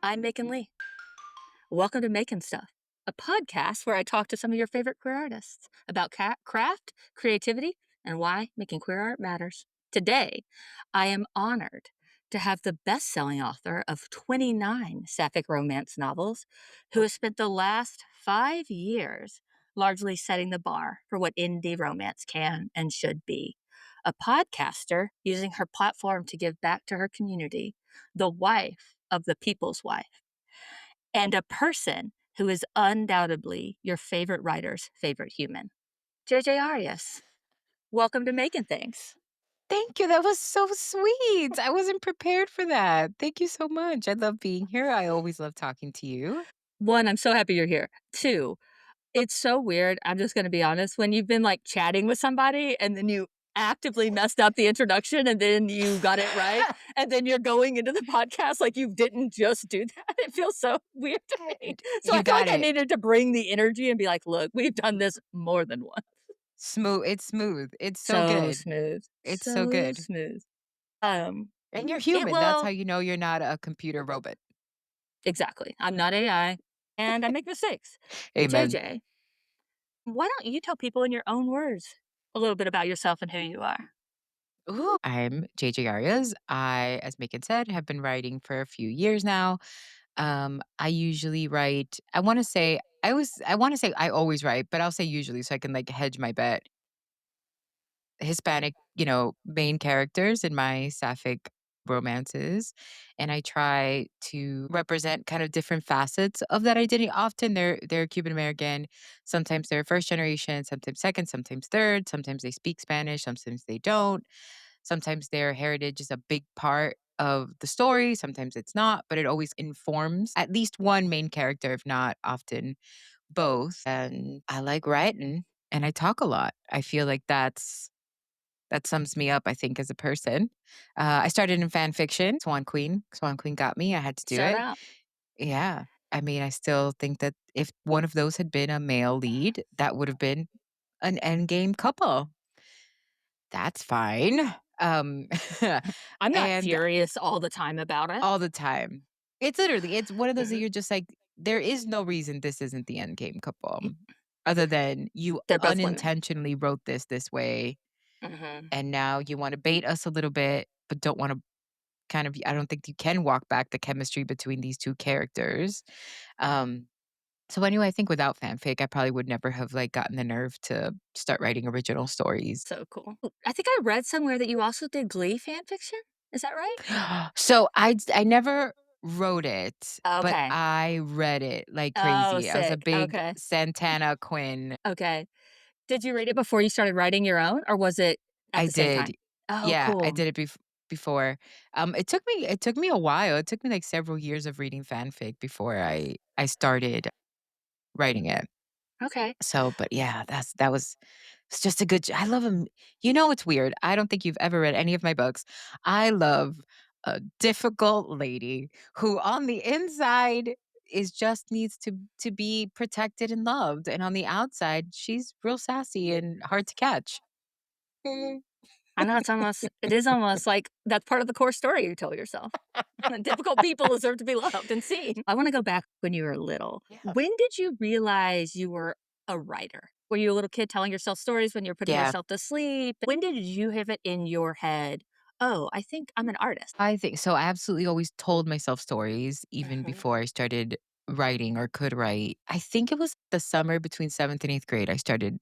I'm Makin Lee. Welcome to Makin Stuff, a podcast where I talk to some of your favorite queer artists about craft, creativity, and why making queer art matters. Today, I am honored to have the best selling author of 29 sapphic romance novels, who has spent the last 5 years largely setting the bar for what indie romance can and should be. A podcaster using her platform to give back to her community, the wife of the people's wife, and a person who is undoubtedly your favorite writer's favorite human. JJ Arias, welcome to Making Things. Thank you, that was so sweet. I wasn't prepared for that. Thank you so much. I love being here. I always love talking to you. One, I'm so happy you're here. Two, it's so weird. I'm just going to be honest. When you've been like chatting with somebody and then you actively messed up the introduction and then you got it right, and then you're going into the podcast like you didn't just do that. It feels so weird to me. So I You feel got like I it. needed to bring the energy and be like, look, we've done this more than once. Smooth. It's smooth. It's so So good. smooth. It's so So good. smooth. And you're It human. That's how will you know you're not a computer robot. exactly. I'm not AI, and I make mistakes. Amen. JJ, why don't you tell people in your own words a little bit about yourself and who you are? Ooh. I'm JJ Arias. I, as Macon said, have been writing for a few years now. I usually write, I want to say I always write, but I'll say usually so I can like hedge my bet. Hispanic, main characters in my sapphic romances, and I try to represent kind of different facets of that identity. Often they're Cuban American, sometimes they're first generation, sometimes second, sometimes third, sometimes they speak Spanish, sometimes they don't. Sometimes their heritage is a big part of the story, sometimes it's not, but it always informs at least one main character, if not often both. And I like writing and I talk a lot. I feel like that sums me up, I think, as a person. I started in fan fiction, Swan Queen. Swan Queen got me. I had to do Shout it. out. Yeah. I mean, I still think that if one of those had been a male lead, that would have been an endgame couple. That's fine. I'm not And furious all the time about it. all the time. It's one of those that you're just like, there is no reason this isn't the endgame couple, other than you They're both women. unintentionally wrote this way. Hmm. And now you want to bait us a little bit, but don't want to kind of, I don't think you can walk back the chemistry between these two characters. Um, so anyway, I think without fanfic, I probably would never have like gotten the nerve to start writing original stories. So cool. I think I read somewhere that you also did Glee fan fiction. Is that right? So I never wrote it, but Okay. I read it like Oh, crazy. I was a sick. big Okay. Santana Quinn. Okay. Did you read it before you started writing your own, or was it at I the same did. time? Oh, Yeah, I cool. did it before. It took me a while. It took me like several years of reading fanfic before I started writing it. Okay. So, but yeah, that was it's just a good I love him. You know it's weird. I don't think you've ever read any of my books. I love a difficult lady who on the inside is just needs to be protected and loved, and on the outside she's real sassy and hard to catch. I know it is almost like that's part of the core story you tell yourself. Difficult people deserve to be loved and seen. I want to go back when you were little. Yeah. When did you realize you were a writer? Were you a little kid telling yourself stories when you're putting Yeah. yourself to sleep? When did you have it in your head? Oh, I think I'm an artist. I think so. I absolutely always told myself stories even Hmm. before I started writing or could write. I think it was the summer between 7th and 8th grade I started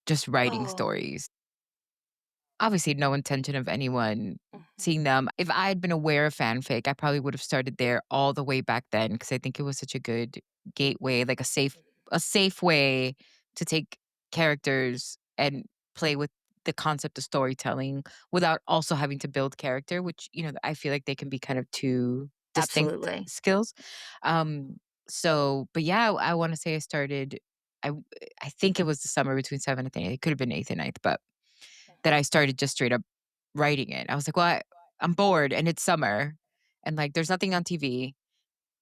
just writing Oh, stories. Obviously, no intention of anyone mhm. seeing them. If I had been aware of fanfic, I probably would have started there all the way back then because I think it was such a good gateway, like a safe way to take characters and play with the concept of storytelling without also having to build character, which, I feel like they can be kind of two distinct Absolutely. skills. Um, but yeah, I want to say I I think it was the summer between 7th and 8th. It could have been 8th and 9th, but that I started just straight up writing it. I was like, "Well, I'm bored and it's summer and, like, there's nothing on TV."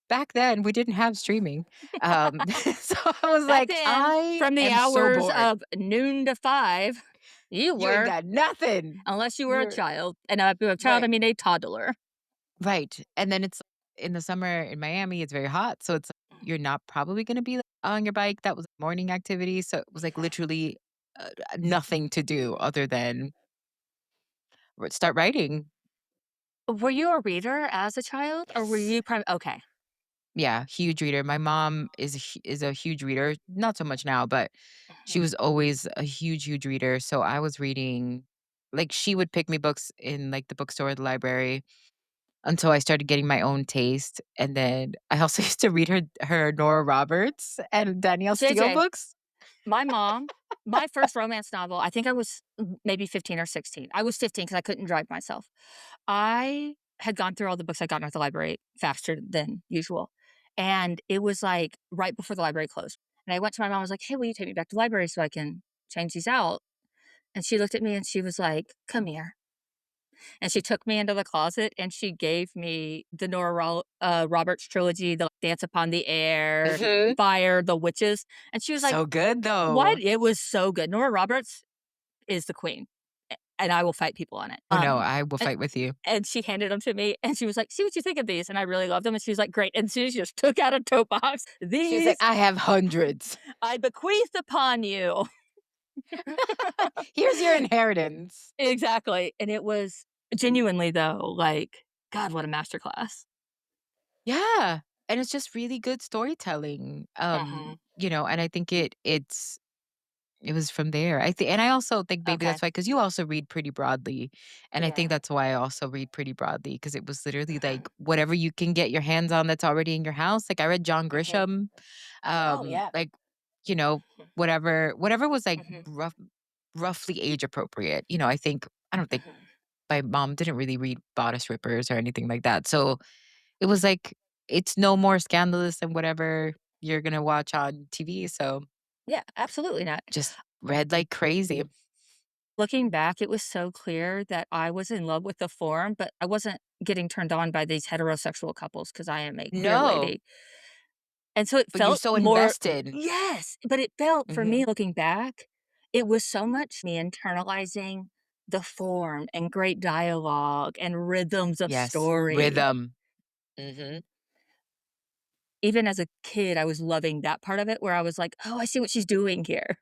Back then, we didn't have streaming. So I was Back like, then, "I from the am so hours bored. of noon to 5, you You ain't were, got nothing." unless you were a You're child. And by a child, I right, mean a toddler. right, and then it's in the summer in Miami, it's very hot, so it's you're not probably gonna be, like, on your bike. That was morning activity, so it was, like, literally, nothing to do other than start writing. Were you a reader as a child, or were Yes. you okay. Yeah, huge reader. My mom is a huge reader, not so much now, but she Mhm. was always a huge, huge reader, so I was reading like, she would pick me books in, like, the bookstore or the library until I started getting my own taste, and then I also used to read her Nora Roberts and Danielle Steele JJ, books. my mom, my first romance novel, I think I was maybe 15 or 16. I was 15 because I couldn't drive myself. I had gone through all the books I got at the library faster than usual. And it was like right before the library closed. And I went to my mom, I was like, hey, will you take me back to the library so I can change these out? And she looked at me and she was like, come here. And she took me into the closet and she gave me the Roberts trilogy, The Dance Upon the Air, Mhm. Fire, The Witches. And she was like, So good, what? though. It was so good. Nora Roberts is the queen, and I will fight people on it. Oh, no, I will And fight with you. and she handed them to me, and she was like, "See what you think of these," and I really loved them, and she was like, "Great," and she just took out a tote box. She's like, "These "I have hundreds. I bequeath upon you." Here's your inheritance." Exactly, and it was genuinely, though, like, God, what a masterclass. Yeah, and it's just really good storytelling, Mhm. and I think it was from there. And I also think maybe Okay. that's why, because you also read pretty broadly, and I think Yeah. that's why I also read pretty broadly, because it was literally, Mhm. like, whatever you can get your hands on that's already in your house. Like, I read John Mhm. Grisham, Oh, yeah. like, you know, whatever was, like, Mhm. roughly age appropriate. I don't think Mhm. my mom didn't really read Bodice Rippers or anything like that, so it was like, it's no more scandalous than whatever you're gonna watch on TV, so Yeah, absolutely not. just read like crazy. Looking back, it was so clear that I was in love with the form, but I wasn't getting turned on by these heterosexual couples because I am a queer No, lady. And so it but you're felt so more. invested. Yes, but it felt for Mhm. me looking back, it was so much me internalizing the form and great dialogue and rhythms of Yes, story. rhythm. Mhm. Even as a kid, I was loving that part of it where I was like, "Oh, I see what she's doing here."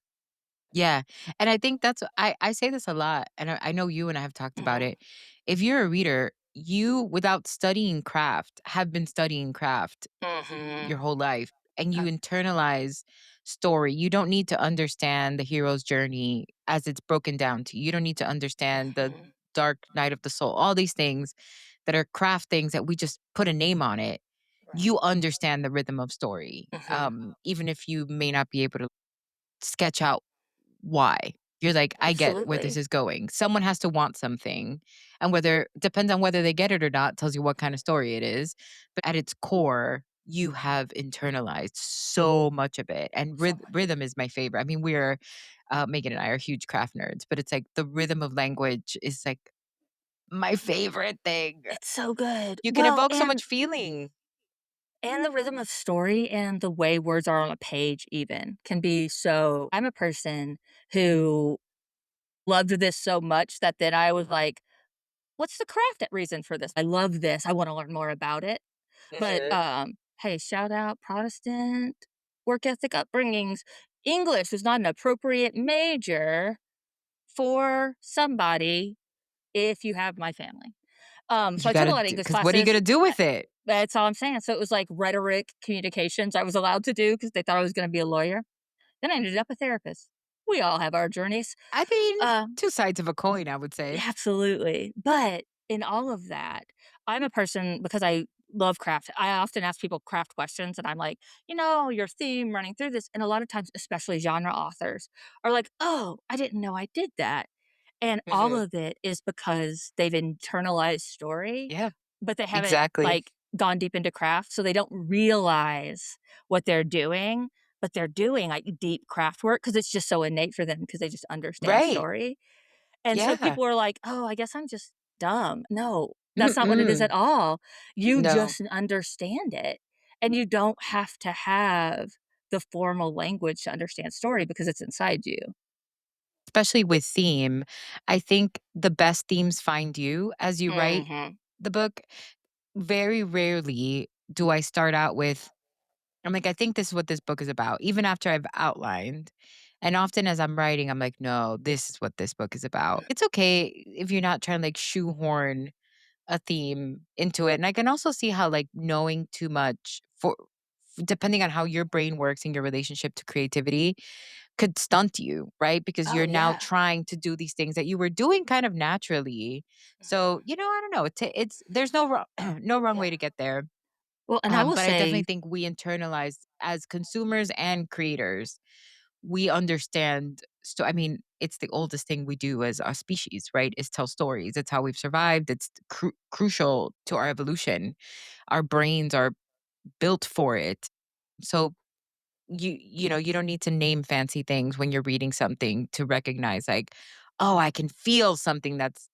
Yeah, and I think that's I say this a lot, and I know you and I have talked about Mhm, it. If you're a reader, you, without studying craft, have been studying craft mhm, your whole life, and you uh, internalize story. You don't need to understand the hero's journey as it's broken down to you. You don't need to understand the mhm, dark night of the soul, all these things that are craft things that we just put a name on it. right, You understand the rhythm of story, mhm, even if you may not be able to sketch out why. You're like, I get where this absolutely, is going. Someone has to want something. And whether depends on whether they get it or not, tells you what kind of story it is. But at its core, you have internalized so much of it. And so much. rhythm is my favorite. I mean, Megan and I are huge craft nerds, but it's like the rhythm of language is like my favorite thing. It's so good. You can Well, evoke so much feeling. and the rhythm of story and the way words are on a page even can be so. I'm a person who loved this so much that then I was like, "What's the craft reason for this? I love this. I wanna learn more about it." But, Mhm. hey, shout out Protestant work ethic upbringings. English is not an appropriate major for somebody if you have my family. So You I took a gotta lot of do, English because what are you classes. gonna do with it? That's all I'm saying. So it was like rhetoric, communications I was allowed to do because they thought I was gonna be a lawyer. Then I ended up a therapist. We all have our journeys. I mean, Uh, two sides of a coin, I would say. Absolutely. But in all of that, I'm a person because I love craft. I often ask people craft questions and I'm like, your theme running through this. And a lot of times, especially genre authors are like, oh, I didn't know I did that. And all Mhm. of it is because they've internalized story, Yeah, but they haven't exactly. like gone deep into craft. So they don't realize what they're doing, but they're doing like deep craft work because it's just so innate for them because they just understand Right. story. And so Yeah. people are like, "Oh, I guess I'm just dumb." No, that's not what it is Mm-mm. at all. You No. just understand it, and you don't have to have the formal language to understand story because it's inside you. Especially with theme, I think the best themes find you as you write Mhm. the book. very rarely do I start out with, I'm like, I think this is what this book is about, even after I've outlined. And often as I'm writing, I'm like, no, this is what this book is about. It's okay if you're not trying to like shoehorn a theme into it. And I can also see how like knowing too much for depending on how your brain works in your relationship to creativity could stunt you, right? Because Oh, you're now yeah. trying to do these things that you were doing kind of naturally. So, Mhm. I don't know. It's there's no wrong, no wrong Yeah. way to get there. Well, and I will But I definitely say think we internalize as consumers and creators. We understand. So, I mean, it's the oldest thing we do as a species, right? Is tell stories. It's how we've survived. It's crucial to our evolution. Our brains are built for it. So you don't need to name fancy things when you're reading something to recognize like, oh, I can feel something that's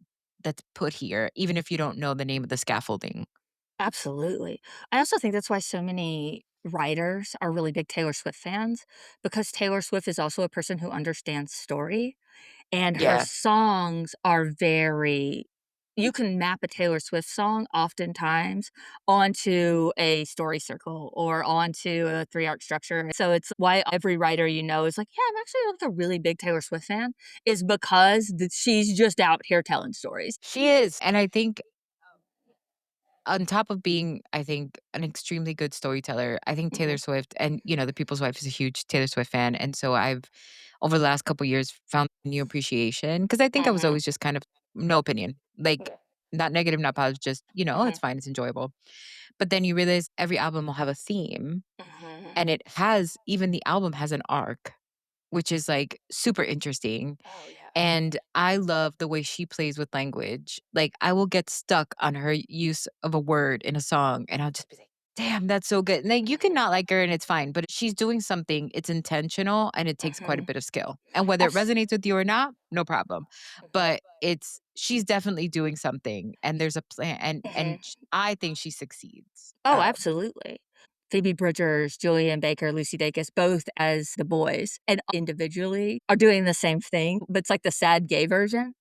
put here, even if you don't know the name of the scaffolding. absolutely. I also think that's why so many writers are really big Taylor Swift fans, because Taylor Swift is also a person who understands story. And her Yeah. songs are very you can map a Taylor Swift song oftentimes onto a story circle or onto a three-arc structure. So it's why every writer you know is like, "Yeah, I'm actually, like, a really big Taylor Swift fan," is because she's just out here telling stories. She is. And I think on top of being, I think, an extremely good storyteller, I think Taylor Mhm, Swift and, the People's Wife is a huge Taylor Swift fan. And so I've, over the last couple years, found new appreciation because I think I was mhm, always just kind of no opinion, like not negative, not positive, just, oh, mhm, it's fine, it's enjoyable. But then you realize every album will have a theme mhm. and it has, even the album has an arc, which is like super interesting. Oh, yeah. And I love the way she plays with language. Like, I will get stuck on her use of a word in a song, and I'll just be like, damn, that's so good. And like, you can Mhm, not like her and it's fine, but she's doing something, it's intentional and it takes quite a mhm. bit of skill. And whether it Abs resonates with you or not, no problem. Mhm, But she's definitely doing something and there's a plan. mhm. I think she succeeds. Oh, absolutely. Phoebe Bridgers, Julian Baker, Lucy Dacus, both as the boys and individually are doing the same thing, but it's like the sad gay version.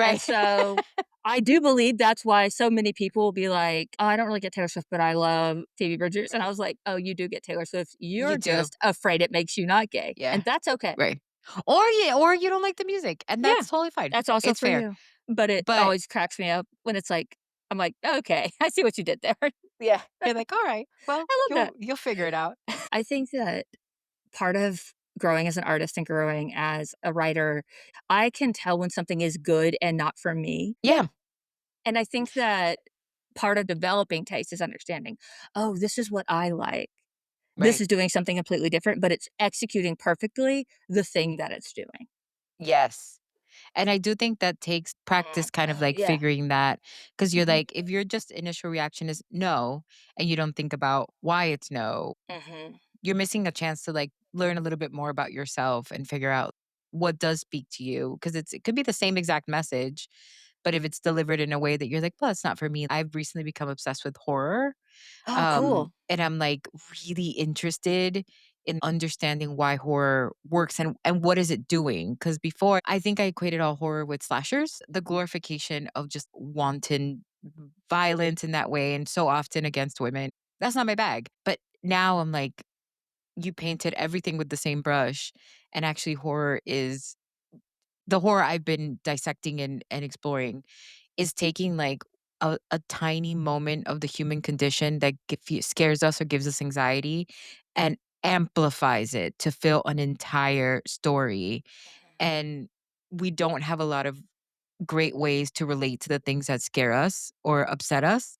And Right. so I do believe that's why so many people will be like, "Oh, I don't really get Taylor Swift, but I love Phoebe Bridgers." And I was like, "Oh, you do get Taylor Swift. You You're do. just afraid it makes you not gay." Yeah. And that's okay. Right. Or you don't like the music, and Yeah, that's totally fine. that's also It's for fair. you. But it But always cracks me up when it's like, I'm like, "Okay, I see what you did there." yeah, you're like, "All right, well, I love you'll that. you'll figure it out." I think that part of growing as an artist and growing as a writer, I can tell when something is good and not for me. Yeah, And I think that part of developing taste is understanding, "Oh, this is what I like. This right. is doing something completely different, but it's executing perfectly the thing that it's doing." Yes. And I do think that takes Mhm. practice kind of, Oh, like, yeah. figuring that, because 'cause you're Mhm. like, if your just initial reaction is "no," and you don't think about why it's no, Mhm. you're missing a chance to, like, learn a little bit more about yourself and figure out what does speak to you, because it could be the same exact message, but if it's delivered in a way that you're like, "Well, it's not for me." I've recently become obsessed with horror. Oh, cool. And I'm like really interested in understanding why horror works and what is it doing? Because before I think I equated all horror with slashers, the glorification of just wanton violence in that way and so often against women. That's not my bag. But now I'm like, you painted everything with the same brush. And actually, horror is the horror I've been dissecting and exploring is taking like a tiny moment of the human condition that scares us or gives us anxiety and amplifies it to fill an entire story. And we don't have a lot of great ways to relate to the things that scare us or upset us.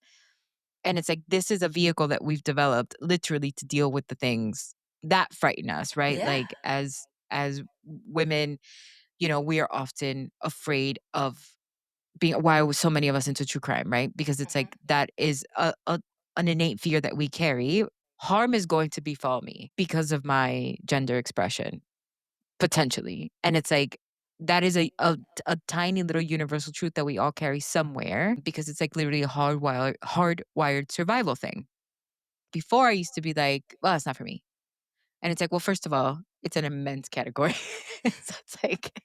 And it's like, this is a vehicle that we've developed literally to deal with the things that frighten us, right? Yeah. Like as women, we are often afraid of being why was so many of us into true crime, right? Because it's Mhm. like that is an innate fear that we carry. Harm is going to befall me because of my gender expression, potentially. And it's like that is a tiny little universal truth that we all carry somewhere because it's like literally a hardwired survival thing. Before I used to be like, well, it's not for me. And it's like, well, first of all, it's an immense category. So it's like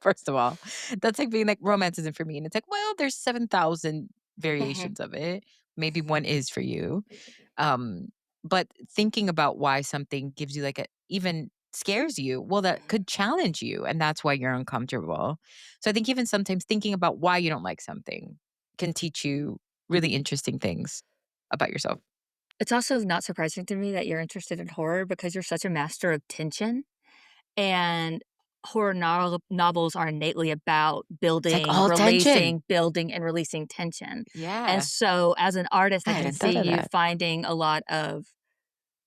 first of all, that's like being like romance isn't for me. And it's like, well, there's 7,000 Mhm. variations of it. maybe one is for you. Um, but thinking about why something gives you like a even scares you, well, that Mhm. could challenge you, and that's why you're uncomfortable. So I think even sometimes thinking about why you don't like something can teach you really interesting things about yourself. It's also not surprising to me that you're interested in horror because you're such a master of tension, and horror novels are innately about It's like all tension. building and releasing tension, and Yeah. so as an artist, I I can hadn't see thought of you that. finding a lot of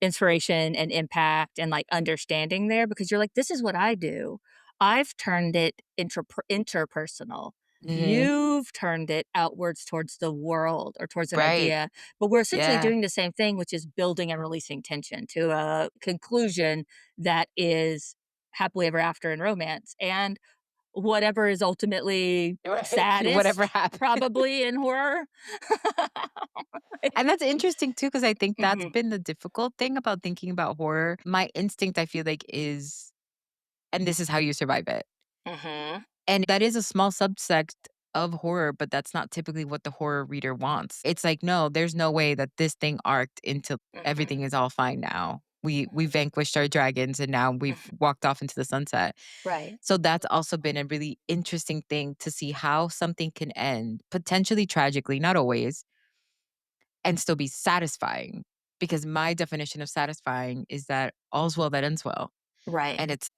inspiration and impact and, like, understanding there because you're like, "This is what I do. I've turned it interpersonal. Mhm. You've turned it outwards towards the world or towards an Right. idea." But we're essentially Yeah. doing the same thing, which is building and releasing tension to a conclusion that is happily ever after in romance, and whatever is ultimately Right. Whatever saddest happened. probably in horror. And that's interesting too, because I think that's Mhm, been the difficult thing about thinking about horror. My instinct, I feel like, is and this is how you survive it. mhm, And that is a small subsect of horror, but that's not typically what the horror reader wants. It's like, no, there's no way that this thing arced into mhm, everything is all fine now. We vanquished our dragons and now we've mhm. walked off into the sunset. Right. So that's also been a really interesting thing to see how something can end potentially tragically, not always, and still be satisfying. Because my definition of satisfying is that all's well that ends well. Right. And it's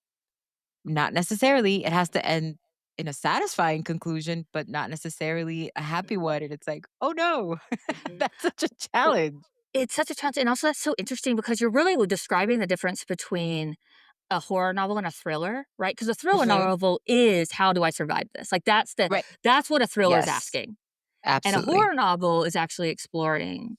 not necessarily, it has to end in a satisfying conclusion, but not necessarily a happy one. And it's like, oh no, Mhm. that's such a Well, challenge. it's such a challenge, and also that's so interesting because you're really describing the difference between a horror novel and a thriller, right? Because a thriller Mhm. novel is, "How do I survive this?" Like, Right. that's what a thriller is Yes, asking, and a absolutely. horror novel is actually exploring,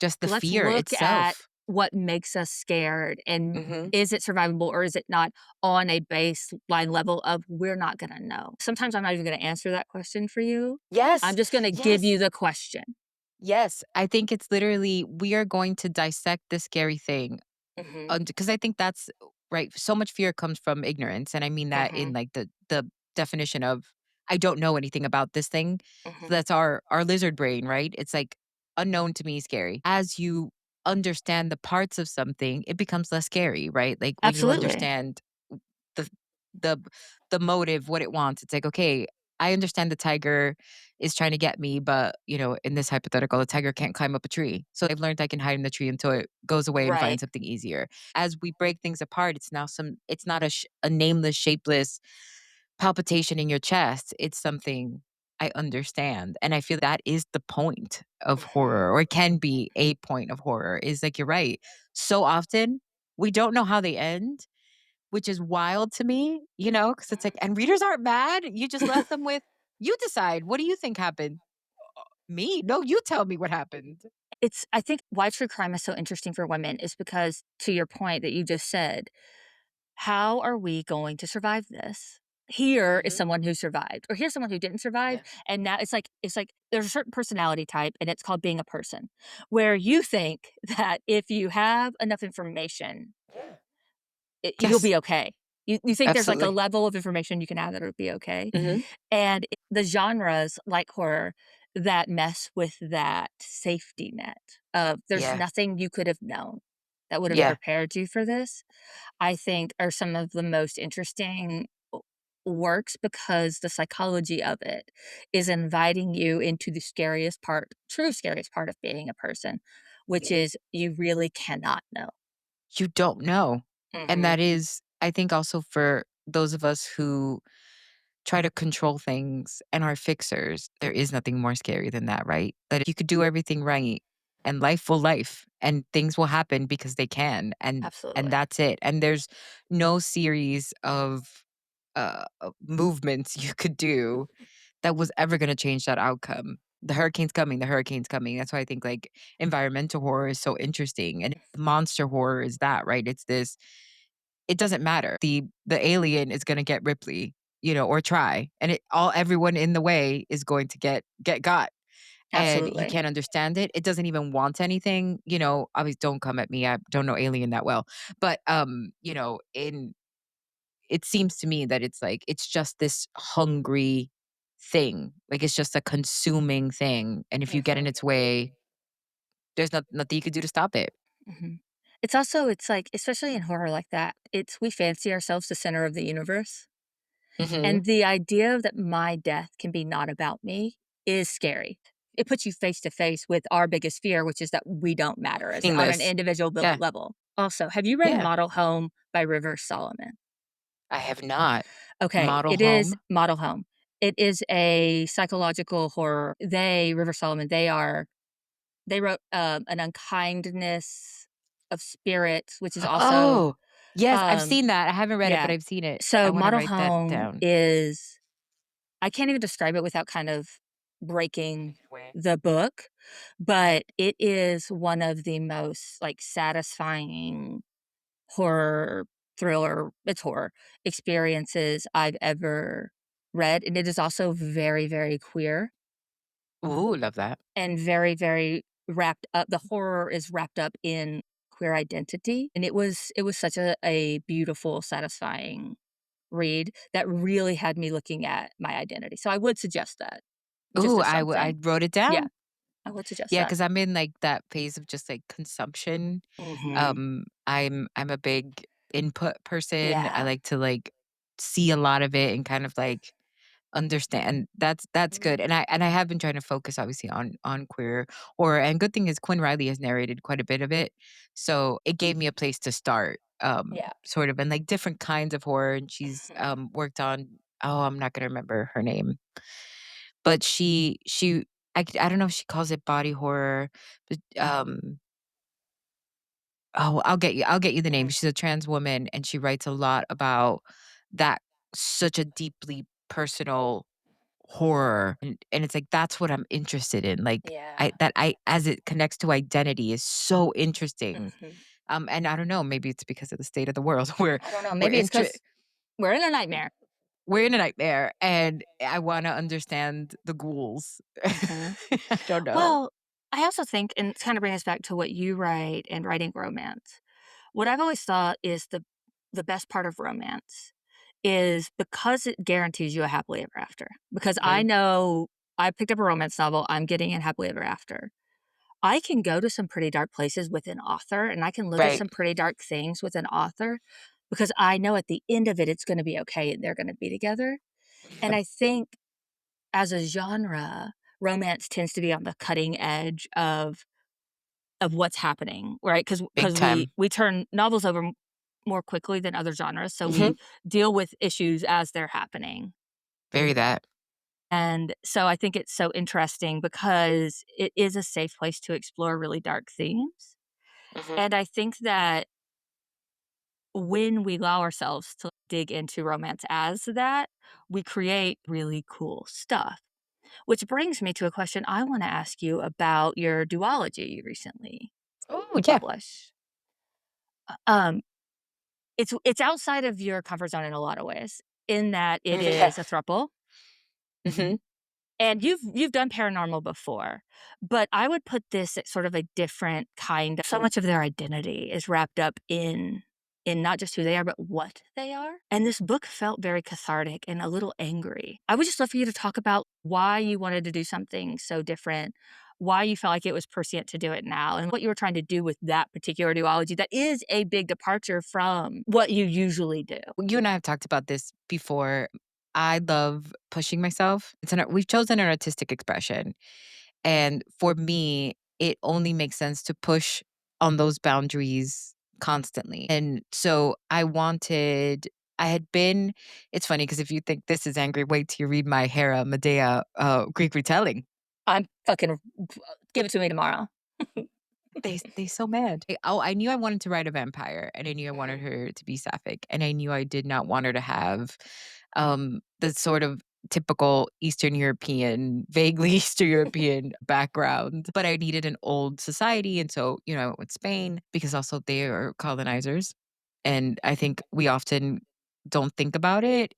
Just the "Let's fear look at itself. what makes us scared, and Hmm. is it survivable or is it not on a baseline level of we're not gonna know." Sometimes I'm not even gonna answer that question for you. I'm Yes. just gonna give you Yes. the question. Yes. I think it's literally, we are going to dissect the scary thing. Mhm, Because I think that's right. So much fear comes from ignorance, and I mean that in mhm, like the definition of I don't know anything about this thing. So mhm. that's our lizard brain, right? It's like unknown to me scary. As you understand the parts of something, it becomes less scary, right? Like when you Absolutely. understand the the the motive, what it wants. It's like, okay, I understand the tiger is trying to get me, but in this hypothetical, the tiger can't climb up a tree. So I've learned I can hide in the tree until it goes away and Right. find something easier. As we break things apart, it's not a nameless, shapeless palpitation in your chest. It's something I understand. And I feel that is the point of Mhm. horror, or it can be a point of horror, is like you're right. So often we don't know how they end, which is wild to me, because it's like, and readers aren't mad. You just left them with, you decide. What do you think happened? Me? No, you tell me what happened. It's I think why true crime is so interesting for women is because, to your point that you just said, how are we going to survive this? Here is Hmm. someone who survived, or here's someone who didn't survive, Yeah. and now it's like there's a certain personality type, and it's called being a person, where you think that if you have enough information, Yeah. you'll Yes, be okay. You think there's like a absolutely. level of information you can have that'll be okay. Hmm. And the genres like horror that mess with that safety net of there's Yeah. nothing you could have known that would have Yeah. prepared you for this, I think are some of the most interesting works because the psychology of it is inviting you into the scariest part, true scariest part of being a person, which Yeah. is you really cannot know. You don't know. And Mhm. that is, I think, also for those of us who try to control things and are fixers, there is nothing more scary than that, right? That you could do everything right and life will life and things will happen because they can, and Absolutely. that's it. And there's no series of movements you could do that was ever going to change that outcome. The hurricane's coming, the hurricane's coming. That's why I think like environmental horror is so interesting, and monster horror is that, right? It's this, it doesn't matter. The alien is gonna get Ripley, or try, and everyone in the way is going to get got, and you Absolutely. can't understand it. It doesn't even want anything, obviously don't come at me. I don't know Alien that well. But in it seems to me that it's like it's just this hungry thing. Like it's just a consuming thing. And if you get in Mhm. its way, There's nothing you could do to stop it. Mhm. It's also it's like, especially in horror like that, it's we fancy ourselves the center of the universe, Mhm. and the idea that my death can be not about me is scary. It puts you face to face with our biggest fear, which is that we don't matter as on an Meaningless. individual Yeah. level. Also, have you read Yeah. Model Home by River Solomon? I have not. Okay, Model it is home? Model Home. It is a psychological horror. River Solomon, they wrote, An Unkindness of Spirits, which is also, Oh, yes, I've um seen that. I haven't read it, but yeah. I've seen it. I So wanna Model write that Home down. is I can't even describe it without kind of breaking the book, but it is one of the most, like, satisfying horror thriller it's horror experiences I've ever read, and it is also very, very queer Ooh, love that. and very, very wrapped up the horror is wrapped up in queer identity, and it was such a beautiful, satisfying read that really had me looking at my identity, so I would suggest that just Ooh, as I something. wrote it Yeah, down. I would suggest Yeah, that. because 'cause I'm in, like, that phase of just, like, consumption. Mhm. I'm a big input person. I Yeah. like to, like, see a lot of it and kind of, like, understand. That's good, and I have been trying to focus obviously on queer horror, and good thing is Quinn Riley has narrated quite a bit of it, so it gave me a place to start, Yeah. sort of, and, like, different kinds of horror, and she's, Mhm. worked on oh, I'm not gonna remember her name, but I don't know if she calls it body horror, but, oh, I'll get you the name. Mhm. She's a trans woman, and she writes a lot about that such a deeply personal horror, and it's like, that's what I'm interested in, like, Yeah. I as it connects to identity is so interesting, Mhm. and I don't know, maybe it's because of the state of the world where I don't know, we're maybe it's inter because 'cause we're in a nightmare. we're in a nightmare, and I wanna understand the ghouls. Mhm. I don't know. Well, I also think and to kinda bring us back to what you write and writing romance, what I've always thought is the best part of romance is because it guarantees you a happily ever after, because I Mhm. know I picked up a romance novel, I'm getting a happily ever after. I can go to some pretty dark places with an author, and I can look at Right. some pretty dark things with an author because I know at the end of it, it's gonna be okay and they're gonna be together, and I think as a genre, romance tends to be on the cutting edge of what's happening, right? Because Big we time. we turn novels over more quickly than other genres, so we Mhm. deal with issues as they're happening. Very that. And so I think it's so interesting because it is a safe place to explore really dark themes. Mhm. And I think that when we allow ourselves to dig into romance as that, we create really cool stuff. Which brings me to a question I want to ask you about your duology you recently Oh, yeah. published. Um, it's outside of your comfort zone in a lot of ways, in that it Yeah. is a throuple. Mhm. And you've done paranormal before, but I would put this at sort of a different kind so much of their identity is wrapped up in not just who they are, but what they are. And this book felt very cathartic and a little angry. I would just love for you to talk about why you wanted to do something so different, why you felt like it was prescient to do it now, and what you were trying to do with that particular duology that is a big departure from what you usually do. You and I have talked about this before. I love pushing myself. We've chosen an artistic expression, and for me, it only makes sense to push on those boundaries constantly. And so I had been. It's funny because if you think this is angry, wait till you read my Hera Medea Greek retelling. I'm fucking give it to me tomorrow. They so mad. I knew I wanted to write a vampire, and I knew I wanted Mhm. her to be sapphic, and I knew I did not want her to have, the sort of typical Eastern European, vaguely Eastern European background, but I needed an old society, and so, I went with Spain because also they are colonizers, and I think we often don't think about it.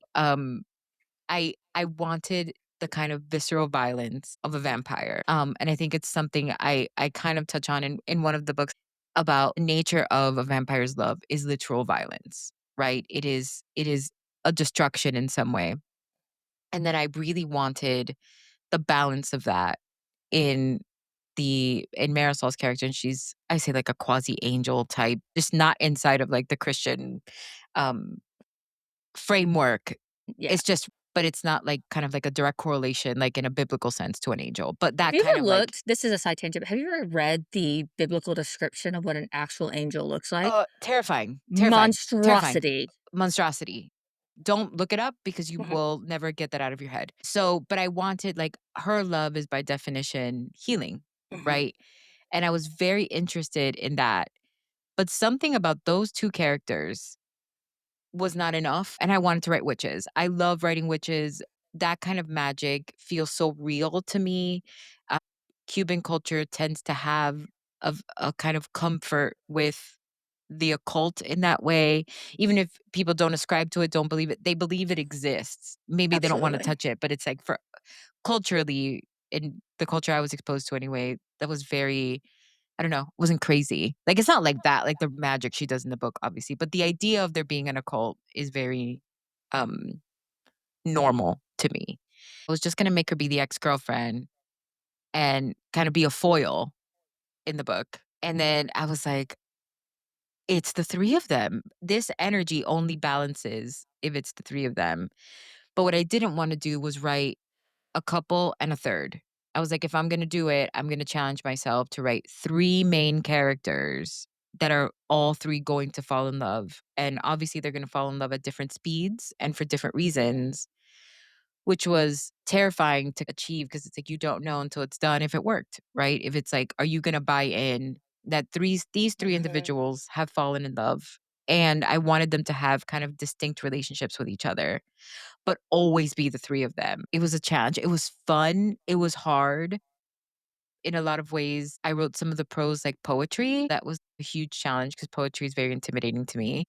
I wanted the kind of visceral violence of a vampire. And I think it's something I kind of touch on in one of the books about nature of a vampire's love is literal violence, right? It is a destruction in some way. And then I really wanted the balance of that in the in Marisol's character, and she's, I say, like a quasi angel type, just not inside of like the Christian um framework. Yeah. It's just, but it's not like kind of like a direct correlation, like in a biblical sense to an angel, but Have that you kind ever of like, looked this is a side tangent, but have you ever read the biblical description of what an actual angel looks like? terrifying, terrifying, terrifying, Monstrosity. monstrosity. Don't look it up because you Mhm, will never get that out of your head. So, but I wanted like her love is by definition healing, mhm. right? And I was very interested in that. But something about those two characters was not enough, and I wanted to write witches. I love writing witches. That kind of magic feels so real to me. Uh, Cuban culture tends to have a kind of comfort with the occult in that way. Even if people don't ascribe to it, don't believe it, they believe it exists. Maybe they don't want to Absolutely. touch it, but it's like for culturally, in the culture I was exposed to anyway, that was very, I don't know, wasn't crazy. Like, it's not like that, like the magic she does in the book, obviously, but the idea of there being an occult is very, um, normal to me. I was just gonna make her be the ex-girlfriend and kinda be a foil in the book, and then I was like, "It's the 3 of them." This energy only balances if it's the 3 of them, but what I didn't wanna do was write a couple and a third. I was like, if I'm gonna do it, I'm gonna challenge myself to write 3 main characters that are all 3 going to fall in love. And obviously, they're gonna fall in love at different speeds and for different reasons, which was terrifying to achieve because it's like you don't know until it's done if it worked, right? If it's like, are you gonna buy in that these 3 Mhm. individuals have fallen in love? And I wanted them to have kind of distinct relationships with each other, but always be the 3 of them. It was a challenge. It was fun. It was hard in a lot of ways. I wrote some of the prose like poetry. That was a huge challenge because poetry is very intimidating to me.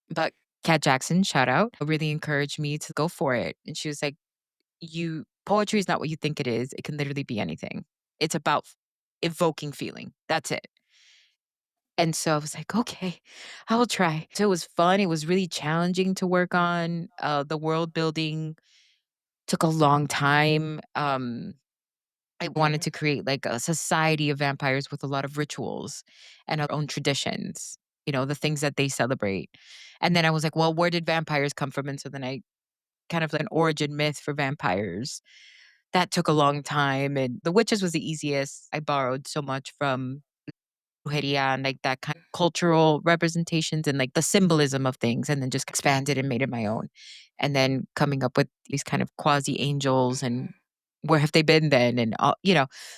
But Kat Jackson, shout out, really encouraged me to go for it. And she was like, "You poetry is not what you think it is. It can literally be anything. It's about evoking feeling. That's it." And so I was like, "Okay, I will try." So it was fun. It was really challenging to work on. The world building took a long time. I wanted to create like a society of vampires with a lot of rituals and our own traditions, the things that they celebrate. And then I was like, well, where did vampires come from? And so then I kind of like an origin myth for vampires. That took a long time. And the witches was the easiest. I borrowed so much from brujeria and like that kind of cultural representations and like the symbolism of things, and then just expanded and made it my own. And then coming up with these kind of quasi angels and where have they been then? And all.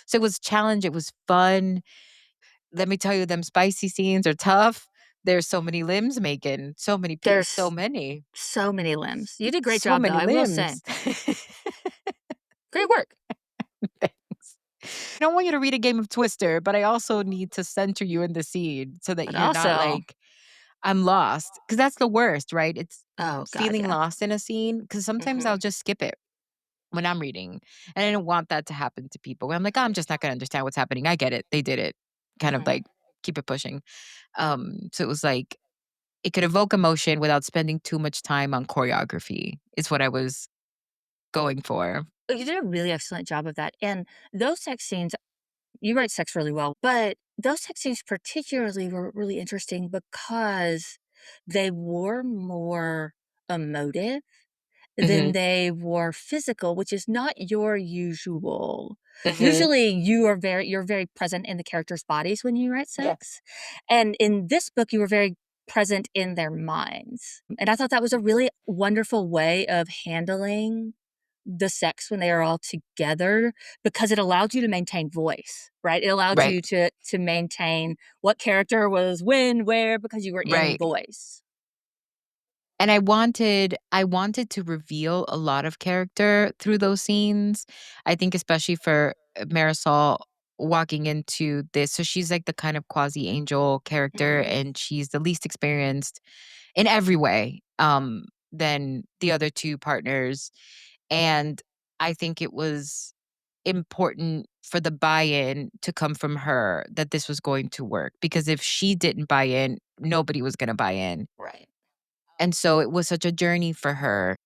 So it was challenge. It was fun. Let me tell you, them spicy scenes are tough. There's so many limbs making, so There's many, so many limbs. You did a great so job, though, many I will say. limbs. Great work. Thanks. I don't want you to read a game of Twister, but I also need to center you in the scene so that But you're not also like, I'm lost. Because that's the worst, right? It's oh god, feeling yeah. lost in a scene. Because sometimes I'll Mhm. just skip it when I'm reading. And I don't want that to happen to people. Where I'm like, "Oh, I'm just not going to understand what's happening. I get it. They did it." Kind of Mhm. like keep it pushing. So it was like, it could evoke emotion without spending too much time on choreography, is what I was going for. You did a really excellent job of that, and those sex scenes you write sex really well, but those sex scenes particularly were really interesting because they were more emotive than Hmm. they were physical, which is not your usual. Hmm. Usually, you're very present in the characters' bodies when you write Yeah. sex, and in this book, you were very present in their minds, and I thought that was a really wonderful way of handling the sex when they are all together because it allowed you to maintain voice, right? It allowed Right. you to maintain what character was when, where, because you were in Right. voice. And I wanted to reveal a lot of character through those scenes. I think especially for Marisol walking into this, so she's like the kind of quasi angel character, Mhm. and she's the least experienced in every way than the other two partners. And I think it was important for the buy-in to come from her that this was going to work, because if she didn't buy in, nobody was going to buy in. Right. And so it was such a journey for her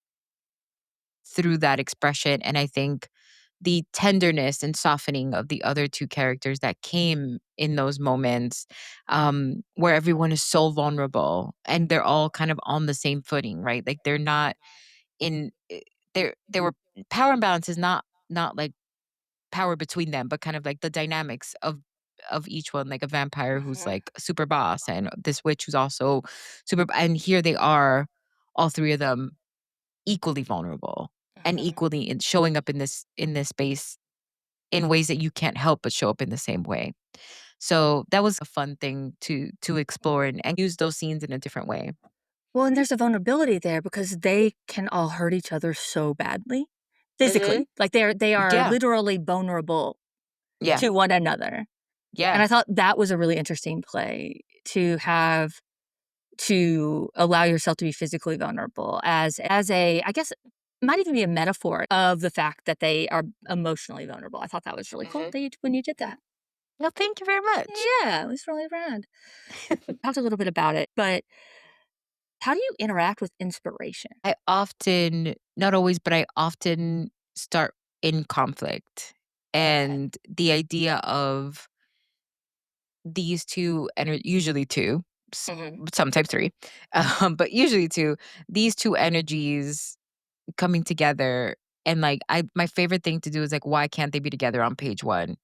through that expression. And I think the tenderness and softening of the other two characters that came in those moments, where everyone is so vulnerable and they're all kind of on the same footing, right? Like they're not in there were power imbalance is not like power between them, but kind of like the dynamics of each one, like a vampire who's Mhm. like super boss and this witch who's also super, and here they are, all three of them equally vulnerable and Mhm. equally in showing up in this space in ways that you can't help but show up in the same way. So that was a fun thing to explore and use those scenes in a different way. Well, and there's a vulnerability there because they can all hurt each other so badly Mhm. physically. Like they are Yeah. literally vulnerable Yeah. to one another. And Yeah. I thought that was a really interesting play to allow yourself to be physically vulnerable as a I guess it might even be a metaphor of the fact that they are emotionally vulnerable. I thought that was really cool Mhm. that when you did that. No, thank you very much. Yeah, it was really rad. Talked a little bit about it, but how do you interact with inspiration? I often, not always, but I often start in conflict. Okay. And the idea of these two, and usually two, s- Mhm. sometimes three, but usually two, these two energies coming together. And like, my favorite thing to do is like, why can't they be together on page one?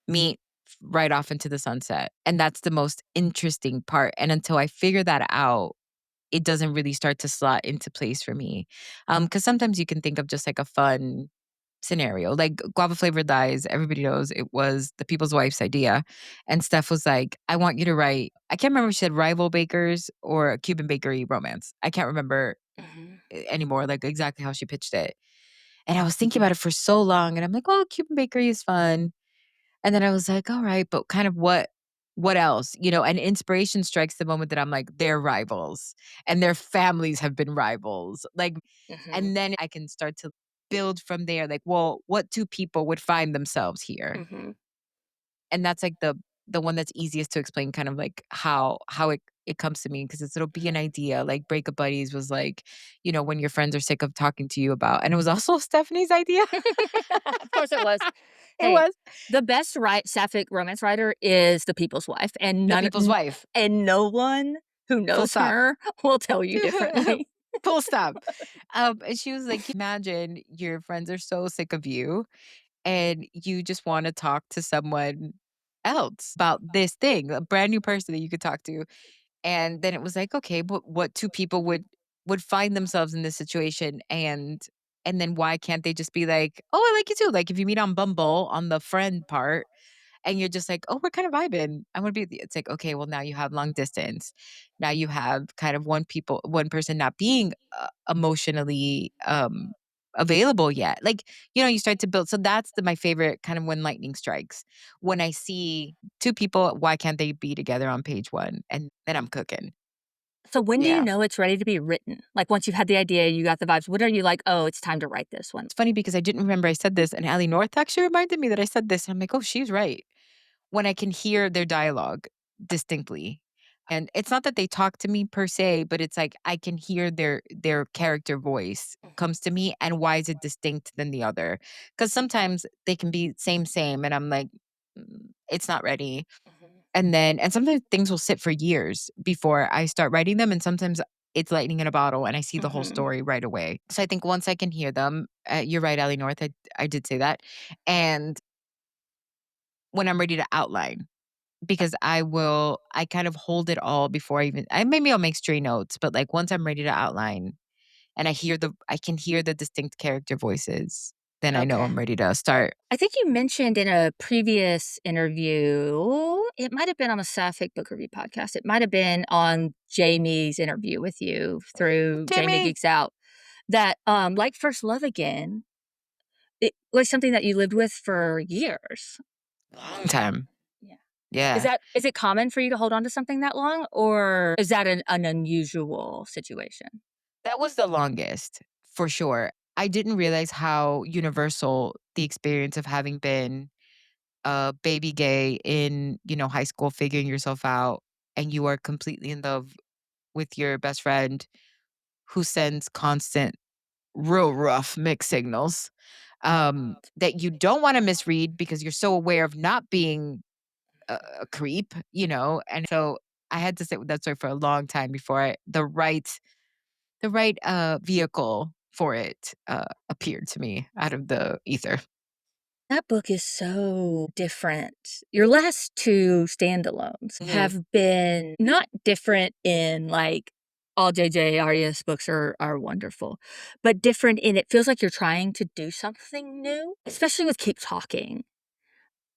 Meet right off into the sunset. And that's the most interesting part. And until I figure that out, it doesn't really start to slot into place for me. Because sometimes you can think of just like a fun scenario, like guava flavored dyes. Everybody knows it was the people's wife's idea, and Steph was like, "I want you to write." I can't remember if she said rival bakers or a Cuban bakery romance. I can't remember Mhm. anymore, like exactly how she pitched it. And I was thinking about it for so long, and I'm like, "Oh, Cuban bakery is fun." And then I was like, "All right, but kind of what else?" And inspiration strikes the moment that I'm like, "They're rivals, and their families have been rivals." Like, Mhm. and then I can start to build from there, like, well, what two people would find themselves here? Mhm. And that's like the one that's easiest to explain, kind of like how it comes to me, because it'll be an Mhm. idea. Like Breakup Buddies was like, when your friends are sick of talking to you about, and it was also Stephanie's idea. Of course it was. It Hey, was the best sapphic romance writer is the people's wife, and the people's wife. no one who Full knows stop. her will tell you differently. Full stop. And she was like, imagine your friends are so sick of you and you just want to talk to someone else about this thing, a brand new person that you could talk to. And then it was like, okay, but what two people would find themselves in this situation, and then why can't they just be like, oh, I like you too? Like if you meet on Bumble on the friend part, and you're just like, "Oh, we're kind of vibing. I wanna be with you." It's like, okay, well, now you have long distance. Now you have kind of one person not being, emotionally, available yet. Like, you start to build, so that's my favorite kind of when lightning strikes. When I see 2 people, why can't they be together on page 1? And then I'm cooking. So when do you Yeah. know it's ready to be written? Like, once you've had the idea, you got the vibes, when are you like, "Oh, it's time to write this one?" It's funny because I didn't remember I said this, and Allie North actually reminded me that I said this, and I'm like, "Oh, she's right." When I can hear their dialogue distinctly. And it's not that they talk to me per se, but it's like I can hear their character voice Mhm. comes to me, and why is it distinct than the other? Because sometimes they can be same, and I'm like, it's not ready. Mhm. And sometimes things will sit for years before I start writing them, and sometimes it's lightning in a bottle, and I see the whole Mhm. story right away. So I think once I can hear them, you're right, Ellie North. I did say that, and when I'm ready to outline, because I kind of hold it all before maybe I'll make stray notes, but, like, once I'm ready to outline and I can hear the distinct character voices, then I know Okay. I'm ready to start. I think you mentioned in a previous interview, it might have been on a Sapphic Book Review podcast. It might have been on Jamie's interview with you through Jamie Jamie! Geeks Out that, like First Love Again, it was something that you lived with for years. Long time. Yeah. Yeah. Is it common for you to hold on to something that long, or is that an unusual situation? That was the longest, for sure. I didn't realize how universal the experience of having been a baby gay in, high school, figuring yourself out, and you are completely in love with your best friend who sends constant real rough mixed signals. that you don't want to misread because you're so aware of not being a creep, and so I had to sit with that story for a long time before the right vehicle for it appeared to me out of the ether. That book is so different. Your last 2 standalones Mhm. have been not different in, like, all JJ Arias books are wonderful, but different in it feels like you're trying to do something new, especially with Keep Talking,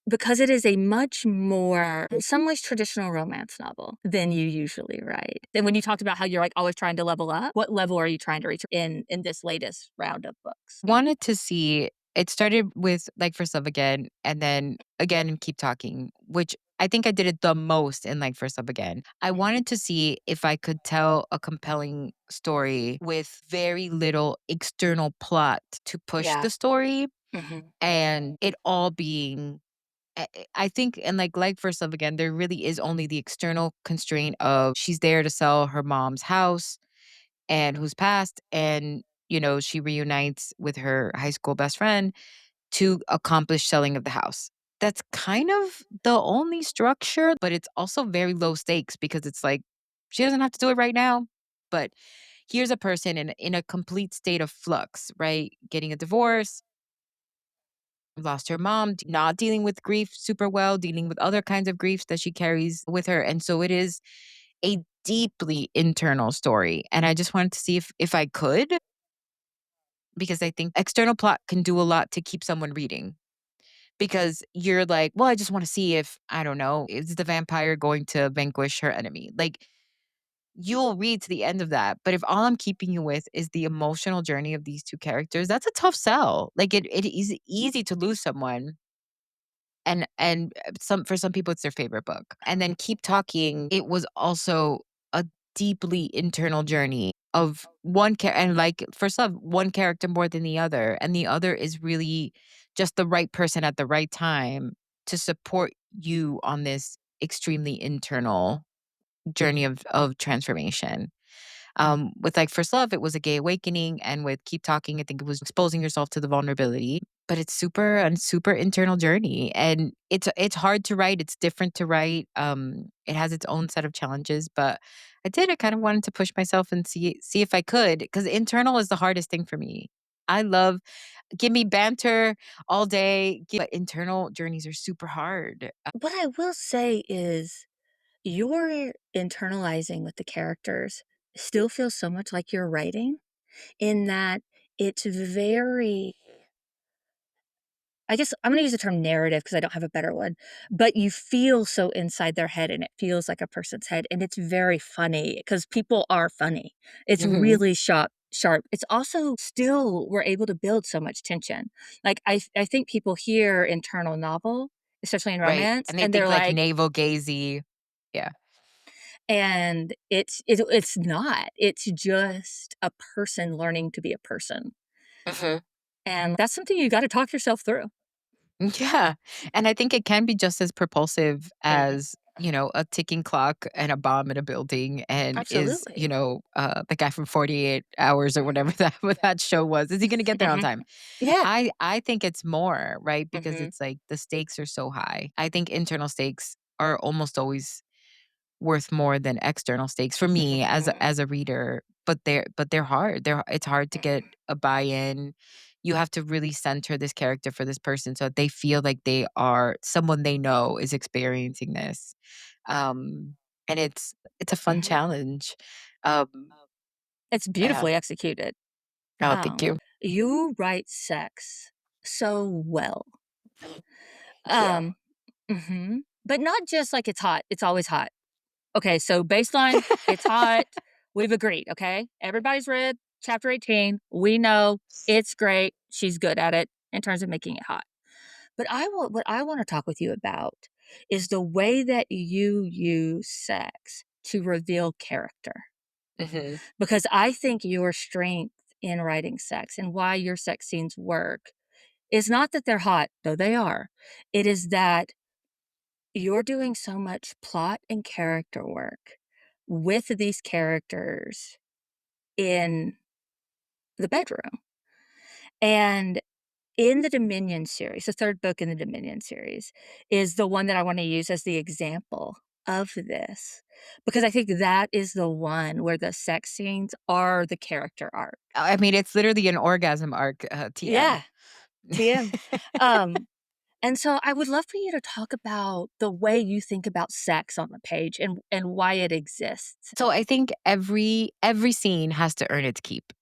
because it is a much more, in some ways, traditional romance novel than you usually write. And when you talked about how you're, like, always trying to level up, what level are you trying to reach in this latest round of books? Wanted to see it started with like First Love Again and then again and Keep Talking, which I think I did it the most in like First Love Again. I Mhm. wanted to see if I could tell a compelling story with very little external plot to push Yeah. the story Mhm. and it all being I think and like First Love Again, there really is only the external constraint of she's there to sell her mom's house and who's passed and she reunites with her high school best friend to accomplish selling of the house. That's kind of the only structure, but it's also very low stakes because it's like she doesn't have to do it right now. But here's a person in a complete state of flux, right? Getting a divorce, lost her mom, not dealing with grief super well, dealing with other kinds of griefs that she carries with her. And so it is a deeply internal story. And I just wanted to see if I could, because I think external plot can do a lot to keep someone reading. Because you're like, well, I just want to see if, I don't know, is the vampire going to vanquish her enemy? Like, you'll read to the end of that. But if all I'm keeping you with is the emotional journey of these two characters, that's a tough sell. Like, it is easy to lose someone. And some people, it's their favorite book. And then Keep Talking, it was also a deeply internal journey of and like First Love, one character more than the other, and the other is really just the right person at the right time to support you on this extremely internal journey of transformation. With like First Love, it was a gay awakening, and with Keep Talking, I think it was exposing yourself to the vulnerability. But it's super internal journey, and it's hard to write. It's different to write. It has its own set of challenges, but I did. I kind of wanted to push myself and see if I could, because internal is the hardest thing for me. I love give me banter all day, but internal journeys are super hard. What I will say is your internalizing with the characters still feels so much like you're writing in that it's very, I guess I'm gonna use the term narrative because I don't have a better one, but you feel so inside their head and it feels like a person's head, and it's very funny because people are funny. It's Mhm. really sharp. It's also still we're able to build so much tension. Like, I think people hear internal novel, especially in Right, romance, and they and they're think like like, navel gazy. Yeah. and it's not. It's just a person learning to be a person, Mhm. and that's something you gotta talk yourself through. Yeah, and I think it can be just as propulsive Mhm. as, a ticking clock and a bomb in a building and is, Absolutely. the guy from 48 Hours or whatever that what that show was. Is he gonna get there on Mhm. time? Yeah. I think it's more, right? Because Mhm. it's like the stakes are so high. I think internal stakes are almost always worth more than external stakes for me as Mhm. a reader, but they're hard. It's hard to get Mhm. a buy-in. You have to really center this character for this person so that they feel like they are someone they know is experiencing this. Um, and it's a fun Mhm. challenge. Um, It's yeah. beautifully executed. Oh, thank you. You write sex so well. Thank you. Um, mhm, but not just like it's hot, it's always hot. Okay, so baseline, it's hot. We've agreed, okay? Everybody's read chapter 18. We know it's great. She's good at it in terms of making it hot. But what I want to talk with you about is the way that you use sex to reveal character. Mhm. Because I think your strength in writing sex and why your sex scenes work is not that they're hot, though they are. It is that you're doing so much plot and character work with these characters in the bedroom. And in the Dominion series, the 3rd book in the Dominion series is the one that I wanna use as the example of this, because I think that is the one where the sex scenes are the character arc. I mean, it's literally an orgasm arc, TM. Yeah, TM. Um, and so I would love for you to talk about the way you think about sex on the page and why it exists. So I think every scene has to earn its keep.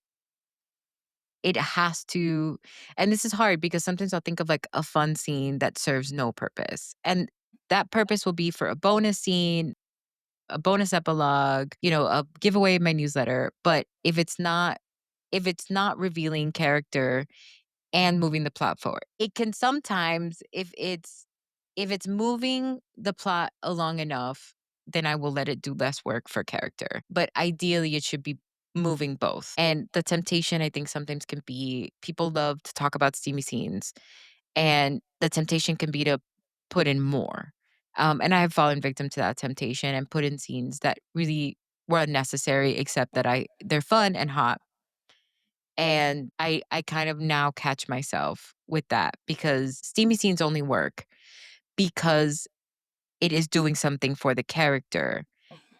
It has to, and this is hard because sometimes I'll think of like a fun scene that serves no purpose. And that purpose will be for a bonus scene, a bonus epilogue, a giveaway in my newsletter. But if it's not revealing character and moving the plot forward. It can sometimes, if it's moving the plot along enough, then I will let it do less work for character. But ideally it should be moving both. And the temptation I think sometimes can be people love to talk about steamy scenes, and the temptation can be to put in more. And I have fallen victim to that temptation and put in scenes that really were unnecessary, except that they're fun and hot, and I kind of now catch myself with that because steamy scenes only work because it is doing something for the character.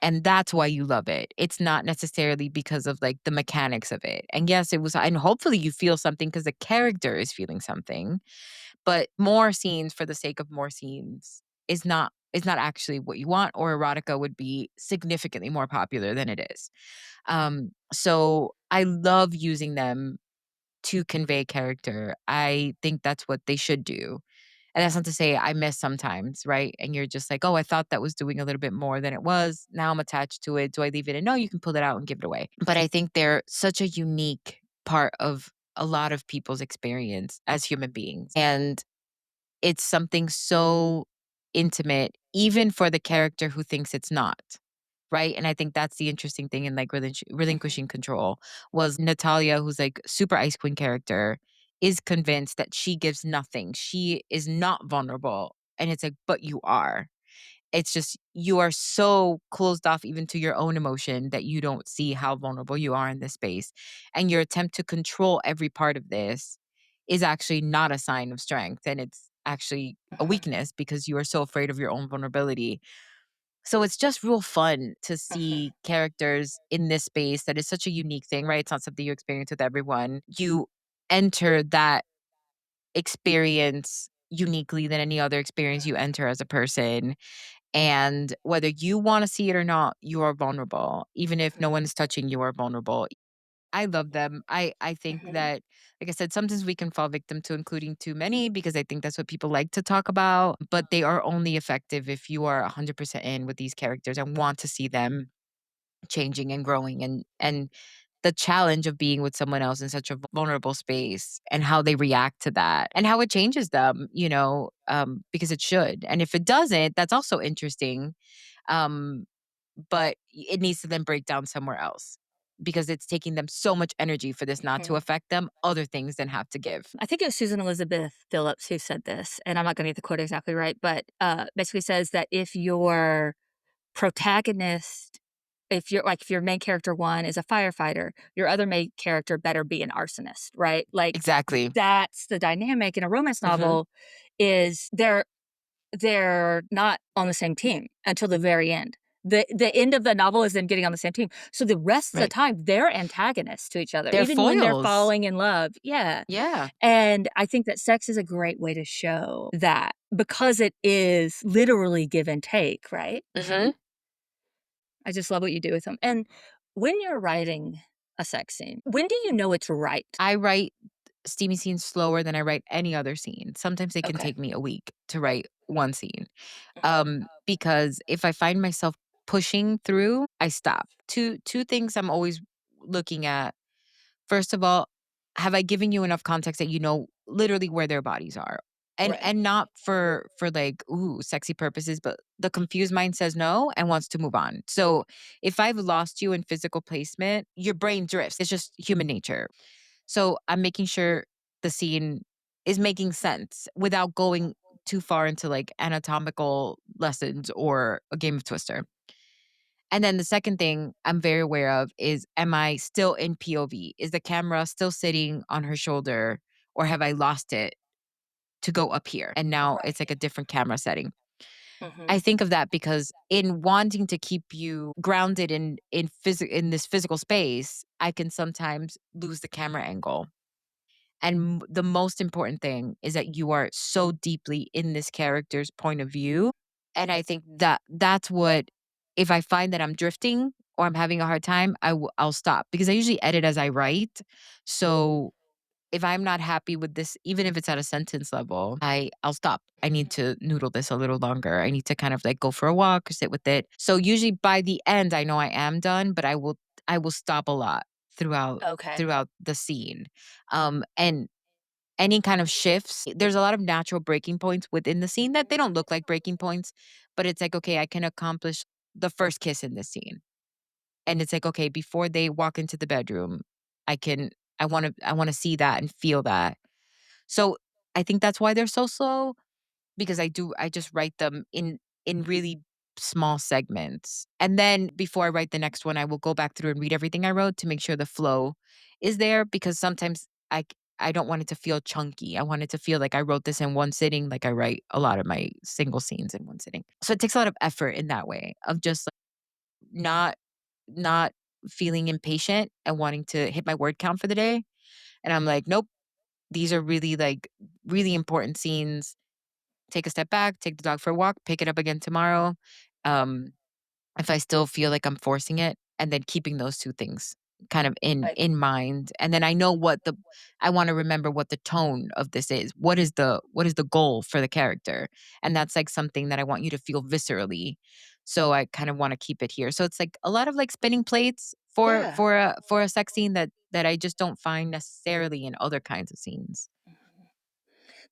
And that's why you love it. It's not necessarily because of like the mechanics of it. And yes, it was, and hopefully you feel something because the character is feeling something. But more scenes for the sake of more scenes is not actually what you want, or erotica would be significantly more popular than it is. So I love using them to convey character. I think that's what they should do. And that's not to say I miss sometimes, right? And you're just like, oh, I thought that was doing a little bit more than it was. Now I'm attached to it. Do I leave it in? No, you can pull it out and give it away. But I think they're such a unique part of a lot of people's experience as human beings. And it's something so intimate, even for the character who thinks it's not. Right? And I think that's the interesting thing in, like, Mhm. relinquishing control was Natalia, who's, like, super Ice Queen character, is convinced that she gives nothing. She is not vulnerable, and it's like, "But you are." It's just you are so closed off even to your own emotion that you don't see how vulnerable you are in this space, and your attempt to control every part of this is actually not a sign of strength, and it's actually a Uh-huh. weakness because you are so afraid of your own vulnerability. So it's just real fun to Uh-huh. see characters in this space that is such a unique thing, right? It's not something you experience with everyone. You enter that experience uniquely than any other experience you enter as a person. And whether you want to see it or not, you are vulnerable. Even if no one is touching, you are vulnerable. I love them. I think Mhm. that, like I said, sometimes we can fall victim to including too many because I think that's what people like to talk about. But they are only effective if you are 100% in with these characters and want to see them changing and growing, and the challenge of being with someone else in such a vulnerable space and how they react to that and how it changes them, because it should. And if it doesn't, that's also interesting. Um, but it needs to then break down somewhere else because it's taking them so much energy for this not to Mhm. affect them. Other things then have to give. I think it was Susan Elizabeth Phillips who said this, and I'm not gonna get the quote exactly right, but, basically says that if your protagonist if your main character 1 is a firefighter, your other main character better be an arsonist, right? Like, Exactly. that's the dynamic in a romance Hmm. novel is they're not on the same team until the very end. The end of the novel is them getting on the same team. So the rest of the Right. time, they're antagonists to each other, They're even when they're foils. falling in love. Yeah. Yeah. And I think that sex is a great way to show that because it is literally give and take, right? Hmm. I just love what you do with them. And when you're writing a sex scene, when do you know it's right? I write steamy scenes slower than I write any other scene. Sometimes they can Okay. take me a week to write one scene. Mhm. Because if I find myself pushing through, I stop. Two things I'm always looking at. First of all, have I given you enough context that you know literally where their bodies are? And Right. and not for like ooh sexy purposes, but the confused mind says no and wants to move on. So if I've lost you in physical placement, your brain drifts. It's just human nature. So I'm making sure the scene is making sense without going too far into like anatomical lessons or a game of Twister. And then the second thing I'm very aware of is, am I still in POV? Is the camera still sitting on her shoulder? or have I lost it to go up here? And now it's like Right. a different camera setting. I Mhm. think of that because in wanting to keep you grounded in this physical space, I can sometimes lose the camera angle. And the most important thing is that you are so deeply in this character's point of view. And I think that that's what, if I find that I'm drifting or I'm having a hard time, I'll stop because I usually edit as I write. So if I'm not happy with this, even if it's at a sentence level, I'll stop. I need to noodle this a little longer. I need to kind of like go for a walk or sit with it. So usually by the end, I know I am done, but I will stop a lot throughout Okay. throughout the scene. And any kind of shifts, there's a lot of natural breaking points within the scene that they don't look like breaking points, but it's like, okay, I can accomplish the first kiss in this scene. And it's like, okay, before they walk into the bedroom, I can I want to see that and feel that. So I think that's why they're so slow because I just write them in really small segments. And then before I write the next one, I will go back through and read everything I wrote to make sure the flow is there because sometimes I don't want it to feel chunky. I want it to feel like I wrote this in one sitting, like I write a lot of my single scenes in one sitting. So it takes a lot of effort in that way of just like not feeling impatient and wanting to hit my word count for the day. And I'm like, nope, these are really like really important scenes. Take a step back, take the dog for a walk, pick it up again tomorrow. Um, if I still feel like I'm forcing it, and then keeping those 2 things kind of Right. in mind. And then I wanna remember what the tone of this is. What is the goal for the character? And that's, like, something that I want you to feel viscerally. So I kind of wanna keep it here. So it's, like, a lot of, like, spinning plates for Yeah. for a sex scene that I just don't find necessarily in other kinds of scenes.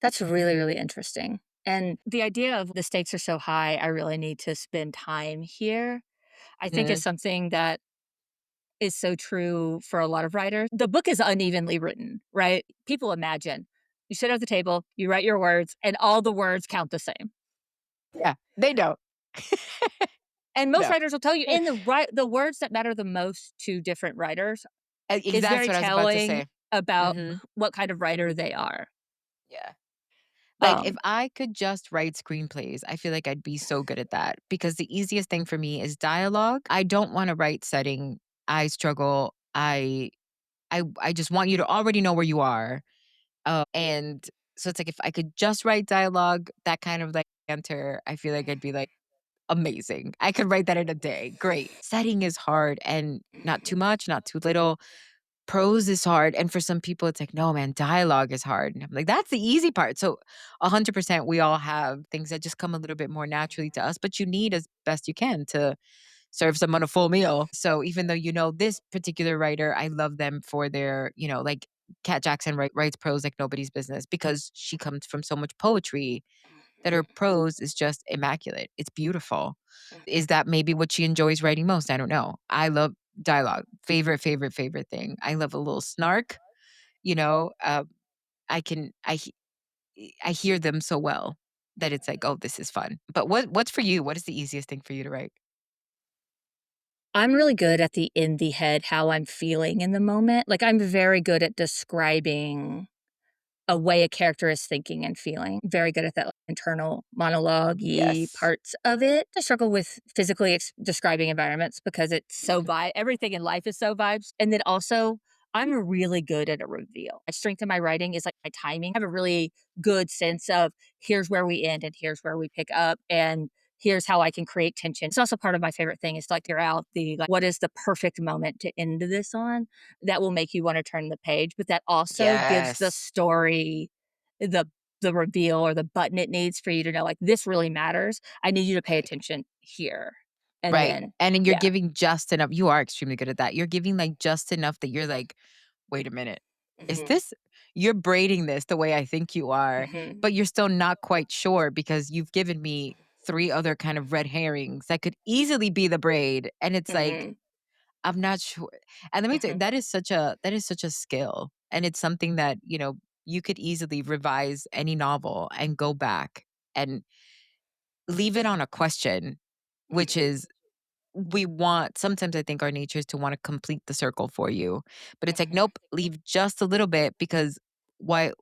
That's really, really interesting. And the idea of the stakes are so high, I really need to spend time here, I think is Mhm. something that is so true for a lot of writers. The book is unevenly written, right? People imagine. You sit at the table, you write your words, and all the words count the same. Yeah, they don't. And most No. writers will tell you in the words that matter the most to different writers is That's very what I was about to telling say. about Mhm. what kind of writer they are. Yeah. Like, if Um, I could just write screenplays, I feel like I'd be so good at that because the easiest thing for me is dialogue. I don't wanna write setting. I struggle. I just want you to already know where you are. And so it's like if I could just write dialogue, that kind of like banter, I feel like I'd be like, amazing. I could write that in a day. Great. Setting is hard and not too much, not too little. Prose is hard, and for some people, it's like, "No, man, dialogue is hard." And I'm like, "That's the easy part." So, 100% we all have things that just come a little bit more naturally to us, but you need as best you can to serve someone a full meal. So, even though you know this particular writer, I love them for their, like Kat Jackson writes prose like nobody's business because she comes from so much poetry that her prose is just immaculate. It's beautiful. Is that maybe what she enjoys writing most? I don't know. I love dialogue. Favorite, favorite, favorite thing. I love a little snark, you know. I can I hear them so well that it's like, oh, this is fun. But what's for you? What is the easiest thing for you to write? I'm really good at the in the head, how I'm feeling in the moment. Like, I'm very good at describing a way a character is thinking and feeling. Very good at that, like, internal monologue-y Yes. parts of it. I struggle with physically describing environments because it's so everything in life is so vibes. And then also, I'm really good at a reveal. My strength in my writing is, like, my timing. I have a really good sense of here's where we end and here's where we pick up, and here's how I can create tension. It's also part of my favorite thing is to, like, figure out what is the perfect moment to end this on that will make you wanna turn the page, but that also gives the Yes. story the reveal or the button it needs for you to know, like, "This really matters. I need you to pay Right. attention here." And Right. then And then you're yeah. giving just enough. You are extremely good at that. You're giving like just enough that you're like, wait a minute. Is Mhm, this you're braiding this the way I think you are, mhm, but you're still not quite sure because you've given me 3 other kind of red herrings that could easily be the braid, and it's like, mhm, I'm not sure. And let me tell you, mhm, that is such a skill, and it's something that, you could easily revise any novel and go back and leave it on a question, which mhm, is we want sometimes I think our nature is to want to complete the circle for you. But it's like, mhm. nope, leave just a little bit because why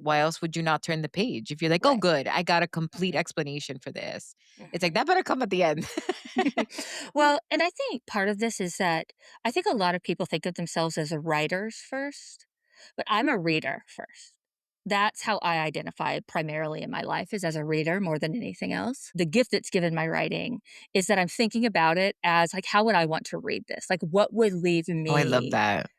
why else would you not turn the page? If you're like, "Oh, Right. good, I got a complete Mhm, explanation for this." It's like, mhm. that better come at the end. Well, and I think part of this is that I think a lot of people think of themselves as writers first, but I'm a reader first. That's how I identify primarily in my life is as a reader more than anything else. The gift that's given my writing is that I'm thinking about it as like, how would I want to read this? Like, what would leave Oh, I love me that.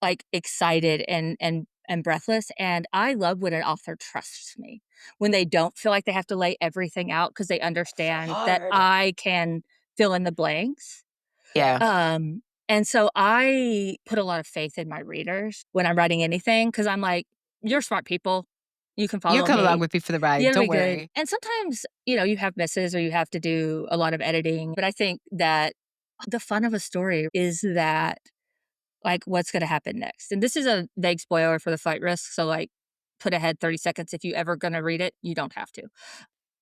like excited and breathless? And I love when an author trusts me when they don't feel like they have to lay everything out because they understand that Hard. I can fill in the blanks. Yeah. And so I put a lot of faith in my readers when I'm writing anything because I'm like, you're smart people. You can You follow come along me. with me for the ride, You'll don't be good. worry. And sometimes, you know, you have misses or you have to do a lot of editing. But I think that the fun of a story is that, like, what's going to happen next. And this is a vague spoiler for the flight risk. So, like, put ahead 30 seconds. If you ever going to read it, you don't have to.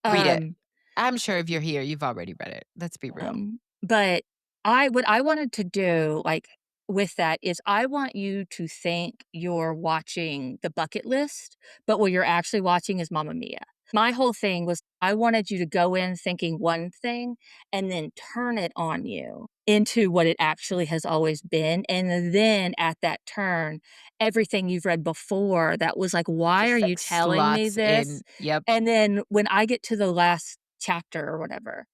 Read it. Um, I'm sure if you're here, you've already read it. Let's be real. But I what I wanted to do, like, with that is I want you to think you're watching The Bucket List, but what you're actually watching is Mamma Mia. My whole thing was I wanted you to go in thinking one thing and then turn it on you into what it actually has always been, and then at that turn, everything you've read before that was like, "Why are Just you like telling me slots in. this?" Yep. And then when I get to the last chapter or whatever,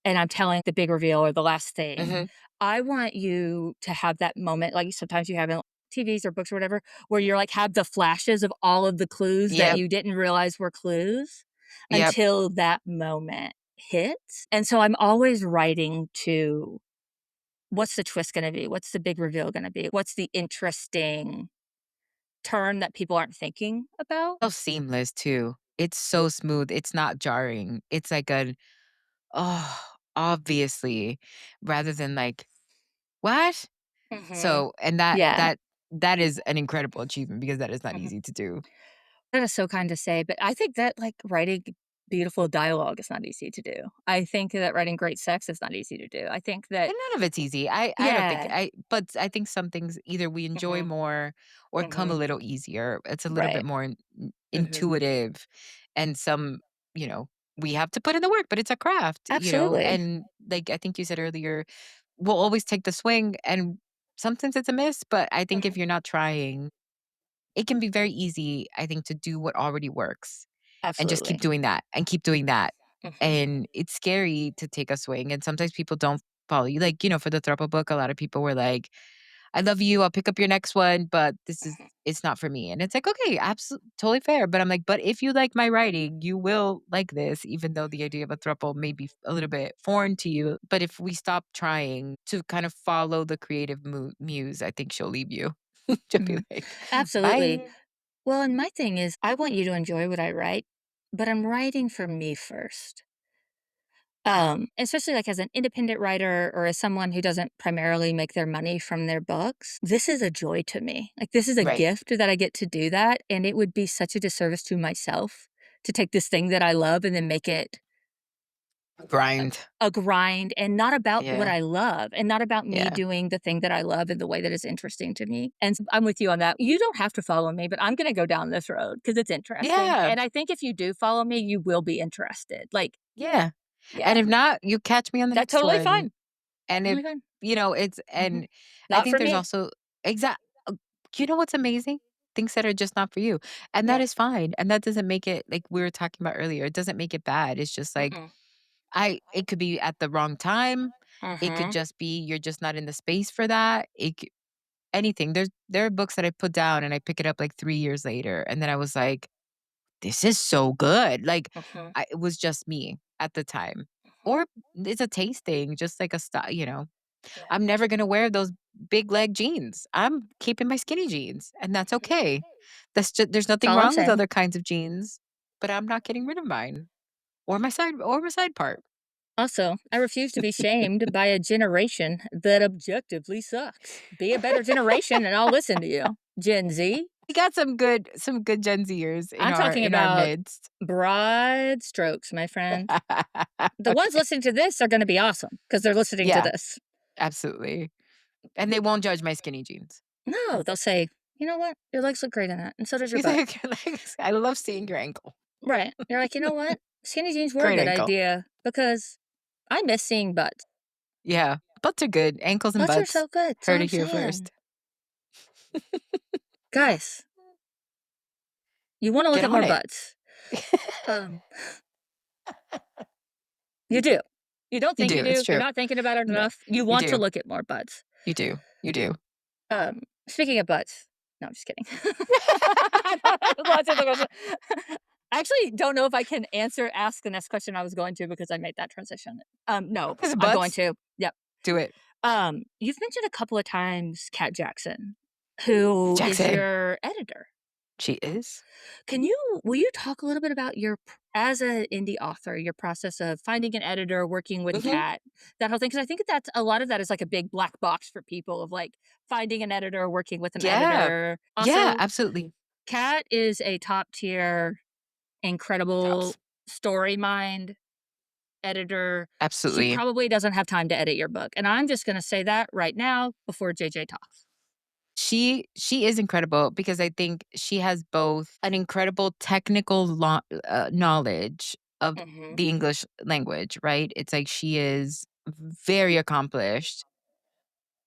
and I'm telling the big reveal or the last thing, Mhm. I want you to have that moment, like sometimes you have in TVs or books or whatever, where you're like have the flashes of all of the clues that Yep. you didn't realize were clues Yep. until that moment hits. And so I'm always writing to what's the twist going to be? What's the big reveal going to be? What's the interesting turn that people aren't thinking about? So seamless too. It's so smooth. It's not jarring. It's like a, oh, obviously, rather than like, what? Mhm. So, and that Yeah. that that is an incredible achievement because that is not Mhm. easy to do. That is so kind to say, but I think that, like, writing beautiful dialogue is not easy to do. I think that writing great sex is not easy to do. I think that And none of it's easy. I don't think yeah. but I think some things either we enjoy Mhm, more or come a mhm. little easier. It's a little bit Right. more Mhm. intuitive, and some, you know, we have to put in the work, but it's a craft, you know. Absolutely. And like I think you said earlier, we'll always take the swing, and sometimes it's a miss, but I think if Mhm. you're not trying, it can be very easy, I think, to do what already works and just keep Absolutely. doing that and keep doing that. Mhm, And it's scary to take a swing. And sometimes people don't follow you. Like, you know, for the Thruple book, a lot of people were like, I love you. I'll pick up your next one, but mhm, it's not for me. And it's like, okay, absolutely totally fair. But I'm like, but if you like my writing, you will like this, even though the idea of a thruple may be a little bit foreign to you. But if we stop trying to kind of follow the creative muse, I think she'll leave you. She'll be mhm. like, Absolutely. bye. Well, and my thing is I want you to enjoy what I write, but I'm writing for me first. Especially like as an independent writer or as someone who doesn't primarily make their money from their books, this is a joy to me. Like this is a Right. gift that I get to do that. And it would be such a disservice to myself to take this thing that I love and then make it Grind. a grind and not about what Yeah. I love and not about me Yeah. doing the thing that I love in the way that is interesting to me. And I'm with you on that. You don't have to follow me, but I'm going to go down this road because it's interesting. Yeah. And I think if you do follow me, you will be interested. Like, Yeah. And yeah, if not, you catch me on the that's next totally one. fine. And if, Totally fine. you know, it's, Mhm. and I Not think for there's me. also, exact, you know what's amazing? Things that are just not for you. And that Yeah. is fine. And that doesn't make it like we were talking about earlier. It doesn't make it bad. It's just like, Mm-mm. it could be at the wrong time. It could Mhm. just be you're just not in the space for that. Anything. There are books that I put down and I pick it up like 3 years later. And then I was like, this is so good. Like, Mhm. it was just me at the time. Mhm. Or it's a taste thing, just like a style, you know. Yeah. I'm never gonna wear those big leg jeans. I'm keeping my skinny jeans, and that's Mhm. okay. There's That's nothing all I'm wrong with saying. other kinds of jeans, but I'm not getting rid of mine or my side part. Also, I refuse to be shamed by a generation that objectively sucks. Be a better generation and I'll listen to you. Gen Z, We got some good Gen Zers I'm talking in our about midst. broad strokes, my friend. The ones Okay. listening to this are going to be awesome because they're listening to Yeah, this. absolutely. And they won't judge my skinny jeans. No, they'll say, you know what? Your legs look great in that, and so does your You butt. think your legs I love seeing your ankle. Right. You're like, you know what? Skinny jeans were a Great good ankle. idea because I miss seeing butts. Yeah, butts are good. Ankles and Butts are butts. so good. That's all Heard I'm it here saying. first. Guys, you want to look Get at on more it. butts. Um, you do. You don't You think do, you it's do. You're true. not thinking about it No, enough. You you want to do. look at more butts. You do. You do. Speaking of butts, no, I'm just kidding. I thought I was watching the question. I actually don't know if I can ask the next question I was going to because I made that transition. No, Is it I'm going butts? to. Yep. Do it. You've mentioned a couple of times Kat Jackson, who is Jackson. your editor. She is? Will you talk a little bit about as an indie author, your process of finding an editor, working with Mhm. Kat, that whole thing? Because I think that's a lot of that is like a big black box for people of like finding an editor, working with an Yeah. editor. Yeah, Also, absolutely. Kat is a top tier, incredible Tops. story mind editor. She Absolutely. probably doesn't have time to edit your book. And I'm just going to say that right now before JJ talks. She is incredible because I think she has both an incredible technical knowledge of Hmm. the English language, right? It's like she is very accomplished,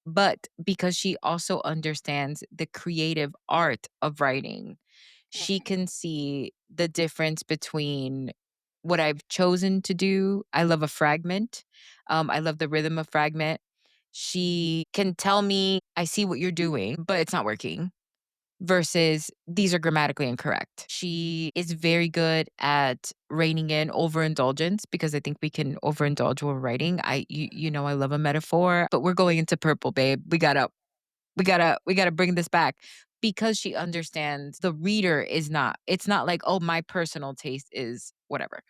but because she also understands the creative art of writing, she can see the difference between what I've chosen to do. I love a fragment. I love the rhythm of fragment. She can tell me, I see what you're doing, but it's not working versus these are grammatically incorrect. She is very good at reining in overindulgence because I think we can overindulge while writing. You know I love a metaphor, but we're going into purple, babe. We gotta bring this back because she understands the reader is not, it's not like, oh, my personal taste is whatever.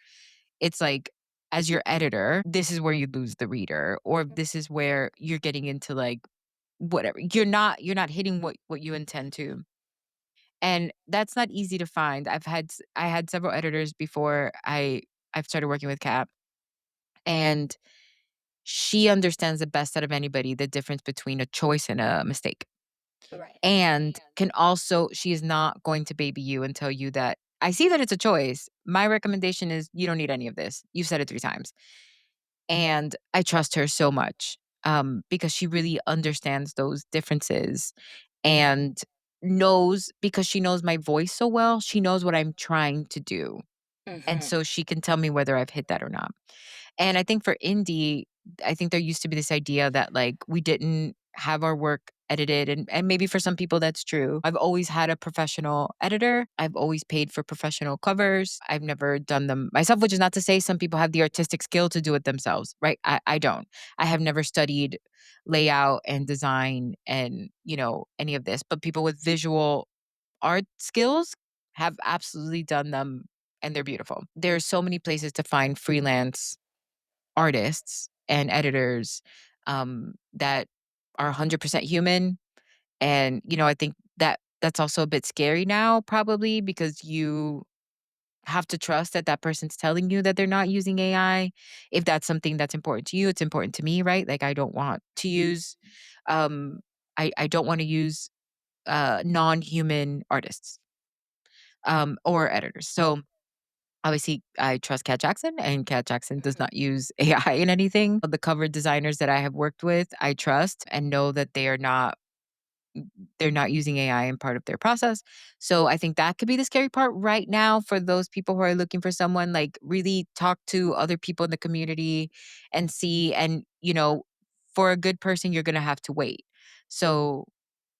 It's like, as your editor, this is where you lose the reader, or this is where you're getting into like whatever. You're not hitting what you intend to. And that's not easy to find. I had several editors before I've started working with Cap, and she understands the best out of anybody the difference between a choice and a mistake. Right. And can also, she is not going to baby you and tell you that I see that it's a choice. My recommendation is you don't need any of this. You've said it 3 times. And I trust her so much because she really understands those differences and knows, because she knows my voice so well, she knows what I'm trying to do. And Hmm. so she can tell me whether I've hit that or not. And I think for indie, I think there used to be this idea that like we didn't have our work edited, and maybe for some people that's true. I've always had a professional editor. I've always paid for professional covers. I've never done them myself, which is not to say some people have the artistic skill to do it themselves, right? I don't. I have never studied layout and design and, any of this, but people with visual art skills have absolutely done them and they're beautiful. There's so many places to find freelance artists and editors that are 100% human. And, I think that that's also a bit scary now, probably because you have to trust that that person's telling you that they're not using AI. If that's something that's important to you, it's important to me, right? Like, I don't want to use, um, I don't want to use non human artists or editors. So, obviously, I trust Kat Jackson, and Kat Jackson does not use AI in anything. The cover designers that I have worked with, I trust and know that they're not using AI in part of their process. So I think that could be the scary part right now for those people who are looking for someone, like really talk to other people in the community and see, and for a good person you're going to have to wait. So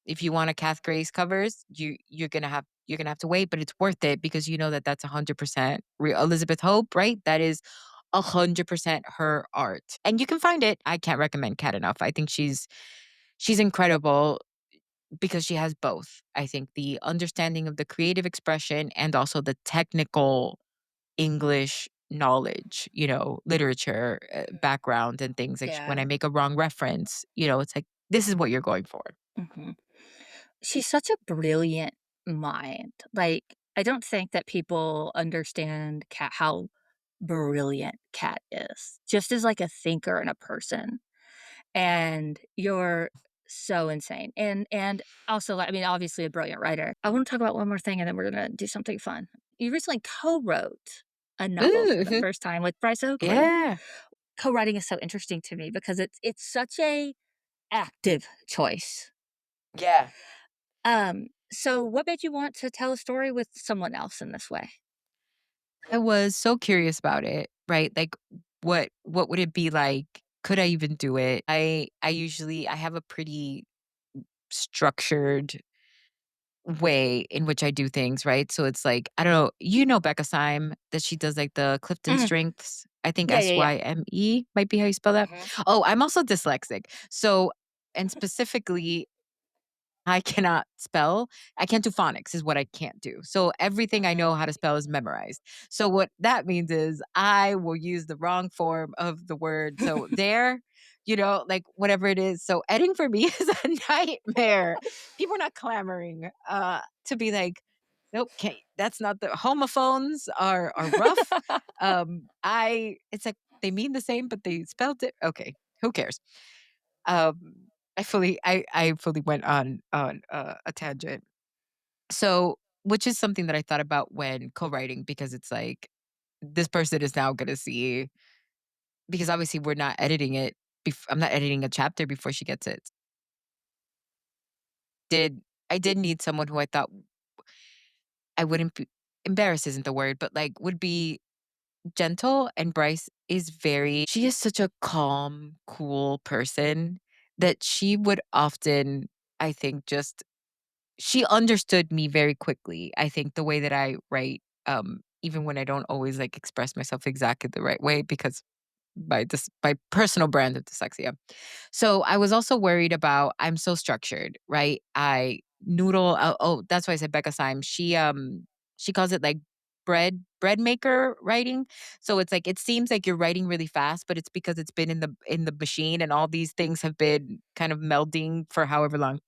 if you want a Kath Grace covers, you're gonna have to wait, but it's worth it because you know that that's 100% real. Elizabeth Hope, right? That is 100% her art, and you can find it. I can't recommend Kat enough. I think she's incredible because she has both. I think the understanding of the creative expression and also the technical English knowledge, literature background and things. Like when Yeah. I make a wrong reference, it's like this is what you're going for. Hmm. She's such a brilliant mind. Like, I don't think that people understand how brilliant Kat is, just as like a thinker and a person. And your so insane, and also, like, I mean, obviously a brilliant writer. I wanna talk about one more thing, and then we're gonna do something fun. You recently co-wrote a novel for Ooh, the first time with Bryce Oakley. yeah. Co-writing is so interesting to me because it's such a active choice. Yeah. So what made you want to tell a story with someone else in this way? I was so curious about it, right? Like what would it be like? Could I even do it? I have a pretty structured way in which I do things, right? So it's like, I don't know, Becca Syme that she does like the Clifton Mhm. Strengths. I think Yeah, yeah, yeah. Syme might be how you spell that. Mhm. Oh, I'm also dyslexic. So and specifically I cannot spell. I can't do phonics is what I can't do. So everything I know how to spell is memorized. So what that means is I will use the wrong form of the word. So there, like whatever it is. So editing for me is a nightmare. People are not clamoring to be like, nope, can't, that's not the homophones are rough. I it's like they mean the same, but they spelled it. Okay, who cares? Um, I fully went on a tangent. So, which is something that I thought about when co-writing because it's like this person is now going to see because obviously we're not editing it. I'm not editing a chapter before she gets it. Did I did need someone who I thought I wouldn't be embarrassed isn't the word, but like would be gentle. And Bryce is she is such a calm, cool person that she would often, I think, just she understood me very quickly. I think the way that I write, even when I don't always like express myself exactly the right way because by personal brand of dyslexia. So I was also worried about I'm so structured, right? I noodle. Oh, that's why I said Becca Syme. She calls it like bread maker writing. So it's like it seems like you're writing really fast, but it's because it's been in the machine and all these things have been kind of melding for however long.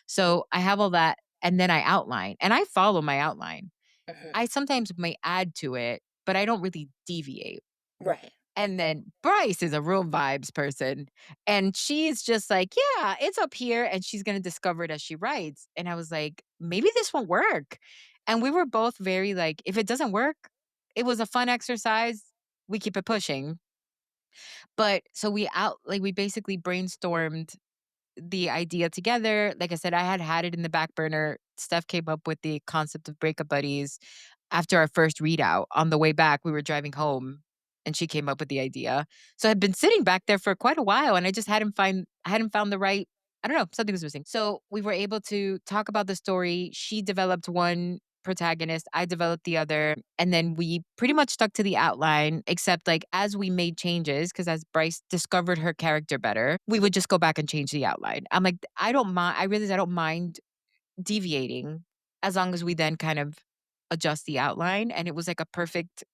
So I have all that, and then I outline, and I follow my outline. Mhm. I sometimes may add to it, but I don't really deviate. Right. And then Bryce is a real vibes person. And she's just like, yeah, it's up here. And she's going to discover it as she writes. And I was like, maybe this won't work. And we were both very like, if it doesn't work, it was a fun exercise. We keep it pushing. But so we basically brainstormed the idea together. Like I said, I had it in the back burner. Steph came up with the concept of breakup buddies after our first readout. On the way back, we were driving home and she came up with the idea. So I'd been sitting back there for quite a while and I just I hadn't found the right I don't know, something was missing. So we were able to talk about the story. She developed one protagonist, I developed the other, and then we pretty much stuck to the outline except like as we made changes because as Bryce discovered her character better, we would just go back and change the outline. I'm like I don't mind I realize I don't mind deviating as long as we then kind of adjust the outline and it was like a perfect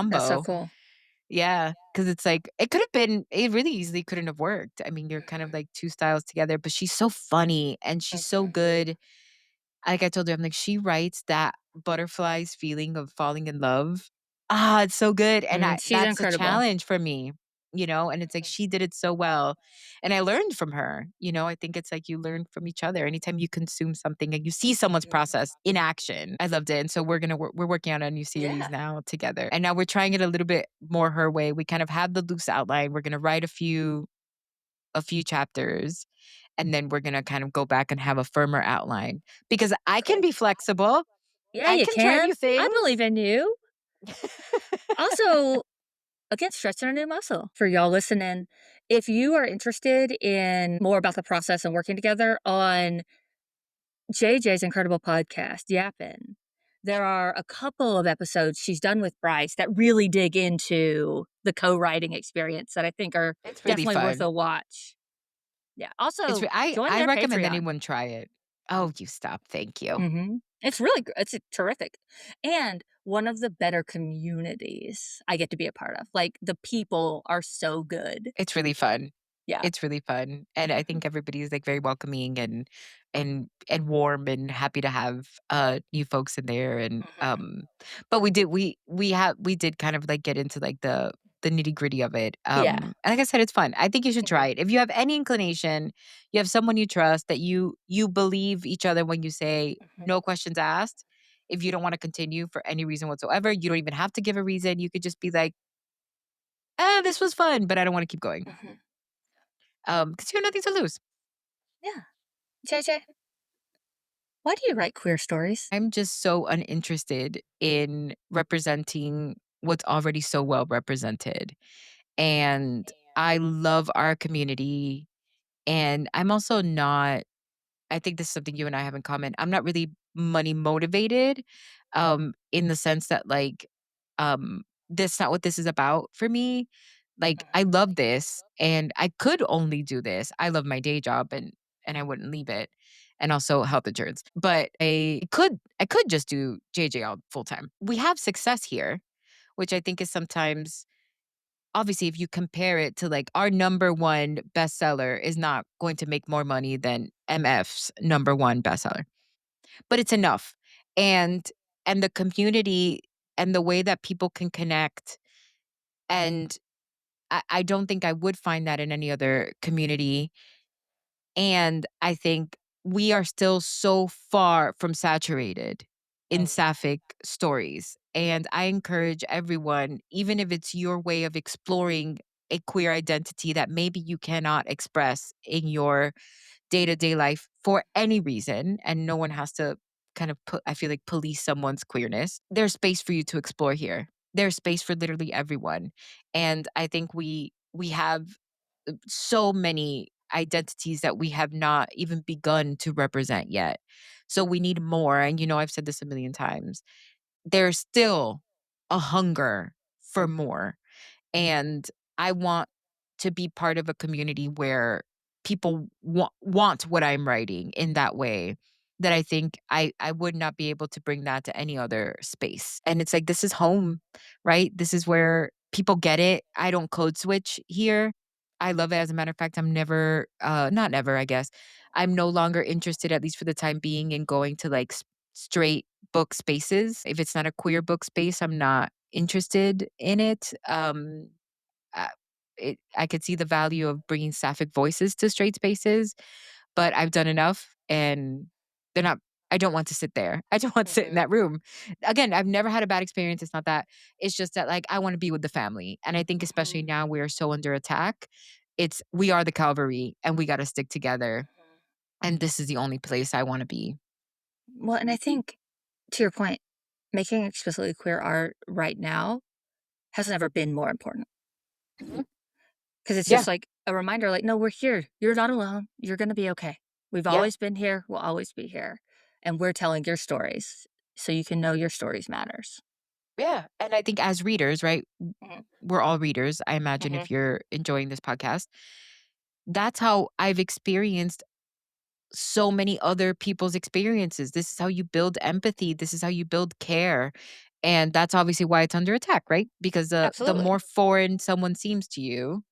That's so combo. cool. Yeah, because it's like it could have been it really easily couldn't have worked. I mean, you're kind of like 2 styles together, but she's so funny and she's so Mhm. good. Like I told you, I'm like, she writes that butterflies feeling of falling in love. Ah, it's so good. And Mm, she's that's a incredible. challenge for me, and it's like she did it so well. And I learned from her. I think it's like you learn from each other. Anytime you consume something and you see someone's Mhm. process in action. I loved it. And so we're working on a new series Yeah. now together. And now we're trying it a little bit more her way. We kind of have the loose outline. We're gonna write a few chapters and then we're going to kind of go back and have a firmer outline because I can Cool. be flexible. Yeah, I you can try can. new I believe things. in you. Also, again, stretching a new muscle for y'all listening. If you are interested in more about the process and working together on JJ's incredible podcast, Yappin', there are a couple of episodes she's done with Bryce that really dig into the co-writing experience that I think are It's really definitely worth fun. a watch. Yeah. Also, join I their recommend Patreon. anyone try it. Oh, you stop. Thank you. It's really it's terrific, and one of the better communities I get to be a part of. Like, the people are so good. It's really fun. Yeah. It's really fun. And I Mhm, think everybody is like very welcoming and warm and happy to have new folks in there and mhm. but we did kind of like get into like the nitty-gritty of it. Yeah. And like I said, it's fun. I think you should Mhm, try it. If you have any inclination, you have someone you trust that you believe each other when you say mhm, no questions asked. If you don't want to continue for any reason whatsoever, you don't even have to give a reason. You could just be like, this was fun, but I don't want to keep going. mhm. Because you have nothing to lose. Yeah. JJ, why do you write queer stories? I'm just so uninterested in representing what's already so well represented. And I love our community. And I'm also not, I think this is something you and I have in common. I'm not really money motivated, in the sense that, like, that's not what this is about for me. Like, I Mhm, love this and I could only do this. I love my day job and I wouldn't leave it. And also health insurance. But I could just do JJ all full time. We have success here, which I think is sometimes, obviously, if you compare it to, like, our number one bestseller is not going to make more money than MF's number one bestseller, but it's enough. And the community and the way that people can connect, and I don't think I would find that in any other community. And I think we are still so far from saturated in oh, yeah. sapphic stories. And I encourage everyone, even if it's your way of exploring a queer identity that maybe you cannot express in your day to day life for any reason, and no one has to kind of put, I feel like, police someone's queerness. There's space for you to explore here. There's space for literally everyone. And I think we have so many identities that we have not even begun to represent yet. So we need more. And, I've said this a million times. There's still a hunger for more. And I want to be part of a community where people want what I'm writing in that way, that I think I would not be able to bring that to any other space. And it's like, this is home, right? This is where people get it. I don't code switch here. I love it. As a matter of fact, I'm never, not never, I guess. I'm no longer interested, at least for the time being, in going to, like, straight book spaces. If it's not a queer book space, I'm not interested in it. Uh, I could see the value of bringing sapphic voices to straight spaces, but I've done enough, and they're not. I don't want to sit there. I don't want to sit in Mhm, that room. Again, I've never had a bad experience. It's not that. It's just that, like, I want to be with the family, and I think especially mhm, now we are so under attack. We are the cavalry, and we got to stick together. mhm. And this is the only place I want to be. Well, and I think, to your point, making explicitly queer art right now has never been more important Mhm. because it's Yeah, just like a reminder, like, no, we're here. You're not alone. You're going to be okay. We've yeah. always been here. We'll always be here. And we're telling your stories so you can know your stories matters. Yeah, and I think as readers, right? Mhm, We're all readers, I imagine, mhm, if you're enjoying this podcast. That's how I've experienced so many other people's experiences. This is how you build empathy. This is how you build care. And that's obviously why it's under attack, right? Because the absolutely. more foreign someone seems to you,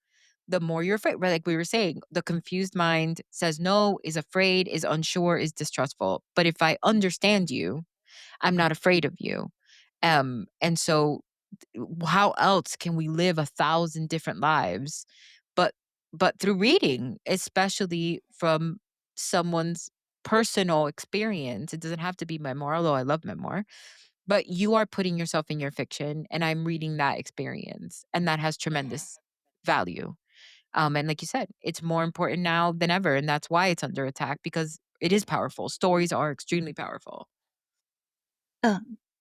the more you're afraid. Right? Like we were saying, the confused mind says no, is afraid, is unsure, is distrustful. But if I understand you, I'm not afraid of you. And so how else can we live 1,000 different lives but through reading, especially from someone's personal experience? It doesn't have to be memoir, although I love memoir, but you are putting yourself in your fiction and I'm reading that experience, and that has Mhm. tremendous value. And like you said, it's more important now than ever, and that's why it's under attack, because it is powerful. Stories are extremely powerful.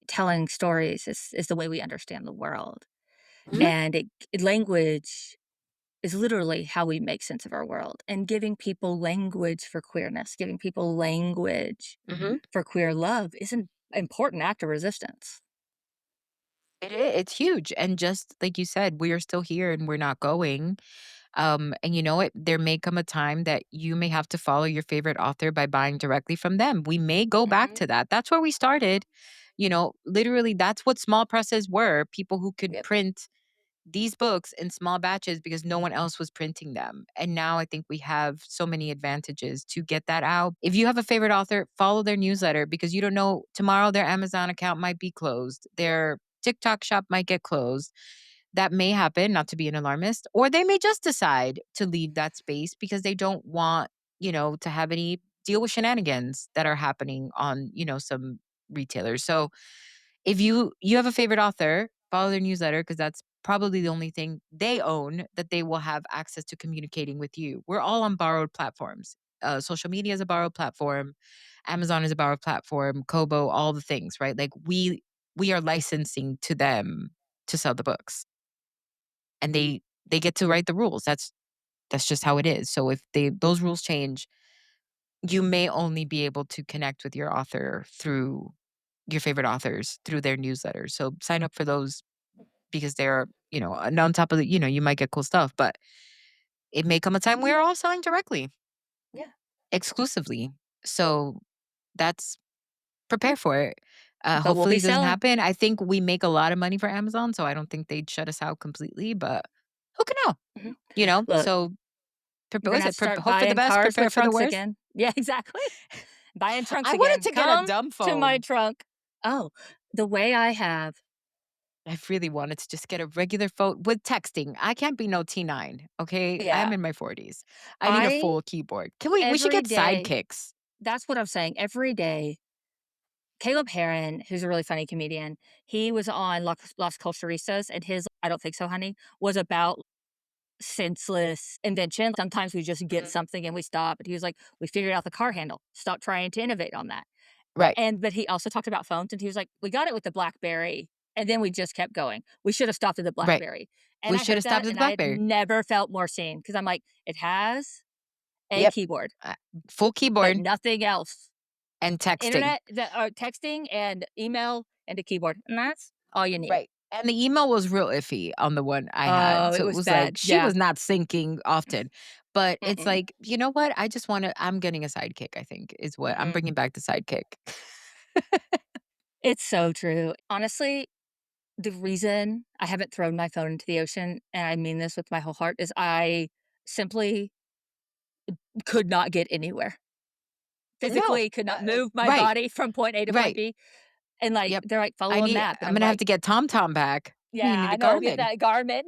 Telling stories is the way we understand the world. Mhm. And language is literally how we make sense of our world. And giving people language for queerness, giving people language Mhm. for queer love is an important act of resistance. It's huge, and just like you said, we are still here and we're not going. And you know what? There may come a time that you may have to follow your favorite author by buying directly from them. We may go back Mhm. to that. That's where we started. Literally, that's what small presses were. People who could Yep. print these books in small batches because no one else was printing them. And now I think we have so many advantages to get that out. If you have a favorite author, follow their newsletter, because you don't know, tomorrow their Amazon account might be closed. Their TikTok shop might get closed. That may happen, not to be an alarmist, or they may just decide to leave that space because they don't want, to have any deal with shenanigans that are happening on, some retailers. So if you have a favorite author, follow their newsletter because that's probably the only thing they own that they will have access to communicating with you. We're all on borrowed platforms. Social media is a borrowed platform. Amazon is a borrowed platform. Kobo, all the things, right? Like we are licensing to them to sell the books, and they get to write the rules. That's just how it is. So if those rules change, you may only be able to connect with your author through your favorite authors through their newsletters. So sign up for those because they're, and on top of the, you might get cool stuff, but it may come a time where we're all selling directly, Yeah. exclusively. So that's prepare for it. But we'll Hopefully be it doesn't selling. happen. I think we make a lot of money for Amazon, so I don't think they'd shut us out completely, but who can know? Mhm. Look, So we're what gonna is have it? to start Hope for the buying best, cars prepare with for the trunks worst. again. Yeah, exactly. Buying trunks I wanted again. to get a Come dumb to my phone. trunk. Oh, the way I have I really wanted to just get a regular phone with texting. I can't be no T9, okay? I am yeah, in my 40s. I need a I full keyboard. We should every get day sidekicks. that's what I'm saying, every day Caleb Heron, who's a really funny comedian, he was on Las Culturistas, and his "I don't think so, honey" was about senseless invention. Sometimes we just get Mhm. something and we stop, and he was like, "We figured out the car handle. Stop trying to innovate on that." Right, But he also talked about phones, and he was like, "We got it with the BlackBerry, and then we just kept going. We should have stopped at the right. BlackBerry." And We I should heard have that, stopped at the and I had BlackBerry. never felt more seen because 'cause I'm like, "It has a Yep. keyboard, Uh, Full but keyboard nothing else. and texting. Internet, texting and email and a keyboard, and that's all you need." Right. And the email was real iffy on the one I Oh, had. it So it was was like bad. she Yeah. was not syncing often. But it's Mm-mm. like, you know what? I just want to, I'm getting a sidekick, I think, is what I'm Mhm. bringing back the sidekick. It's so true. Honestly, the reason I haven't thrown my phone into the ocean, and I mean this with my whole heart, is I simply could not get anywhere. No. Physically could not move my Right. body from point A to point Right. B, and, like, Yep. they're like, "Follow a map," and I'm I'm gonna have like, to get TomTom back. You "Yeah, need I a know, get Garmin. that Garmin."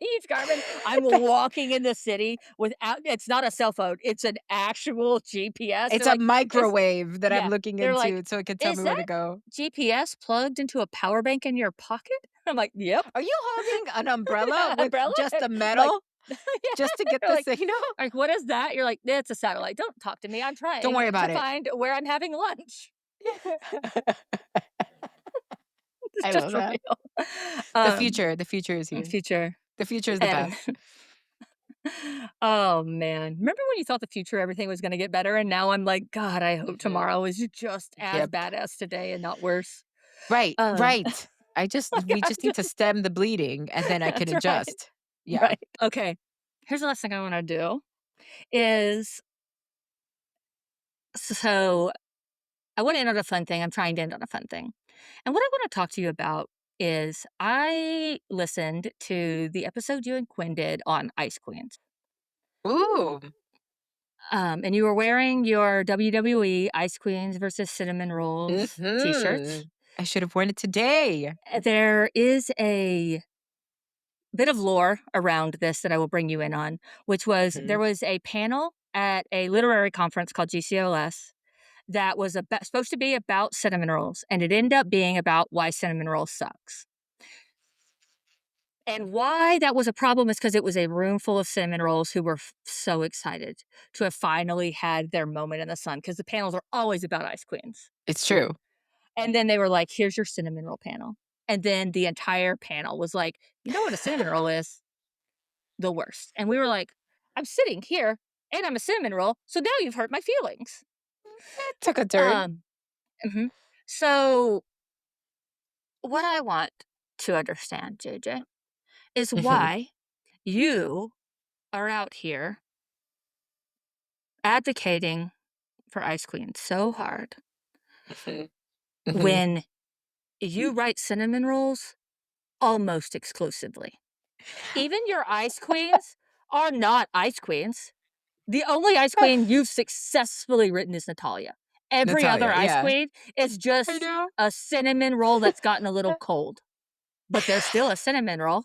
Huge Garmin. I'm walking in the city without it's not a cell phone, it's an actual GPS. It's They're a like, "Is" microwave that I'm yeah, looking they're like, into so it can tell "Is me where to that go. GPS plugged into a power bank in your pocket?" I'm like, "Yep." Are you holding an umbrella with Umbrella? just the I'm like, metal yeah. just to get They're the like, signal? "What is that?" You're like, "It's a satellite. Don't talk to me. I'm Don't trying worry to about it. find where I'm having lunch." It's I love just that. real. Um, The future is here. future The future is the and past. oh, man. Remember when you thought the future, everything was gonna get better, and now I'm like, "God, I hope Mhm. tomorrow is just as Yep. bad as today and not worse." Right, Um, right. We like, I'm just need to just stem the bleeding, and then I can that's right. adjust. Yeah. Right. Okay. Here's the last thing I wanna do is so I wanna end on a fun thing. I'm trying to end on a fun thing. And what I wanna talk to you about is I listened to the episode you and Quinn did on Ice Queens. Ooh. And you were wearing your WWE Ice Queens versus Cinnamon Rolls t-shirts. Mhm. I should have worn it today. There is a bit of lore around this that I will bring you in on, which was there Mhm. was a panel at a literary conference called GCOS that was supposed to be about cinnamon rolls, and it ended up being about why cinnamon rolls sucks. And why that was a problem is because it was a room full of cinnamon rolls who were so excited to have finally had their moment in the sun because the panels are always about ice queens. It's true. And then they were like, "Here's your cinnamon roll panel." And then the entire panel was like, "You know what a cinnamon roll is? The worst." And we were like, "I'm sitting here and I'm a cinnamon roll, so now you've hurt my feelings." It took a turn. Um, mhm. So, what I want to understand, JJ, is Mhm. why you are out here advocating for Ice Queen so hard Mhm. Mhm. when you write cinnamon rolls almost exclusively. Even your ice queens are not ice queens. The only ice queen you've successfully written is Natalia. Every other Natalia, ice yeah. queen is I just know. a cinnamon roll that's gotten a little cold. but there's still a cinnamon roll.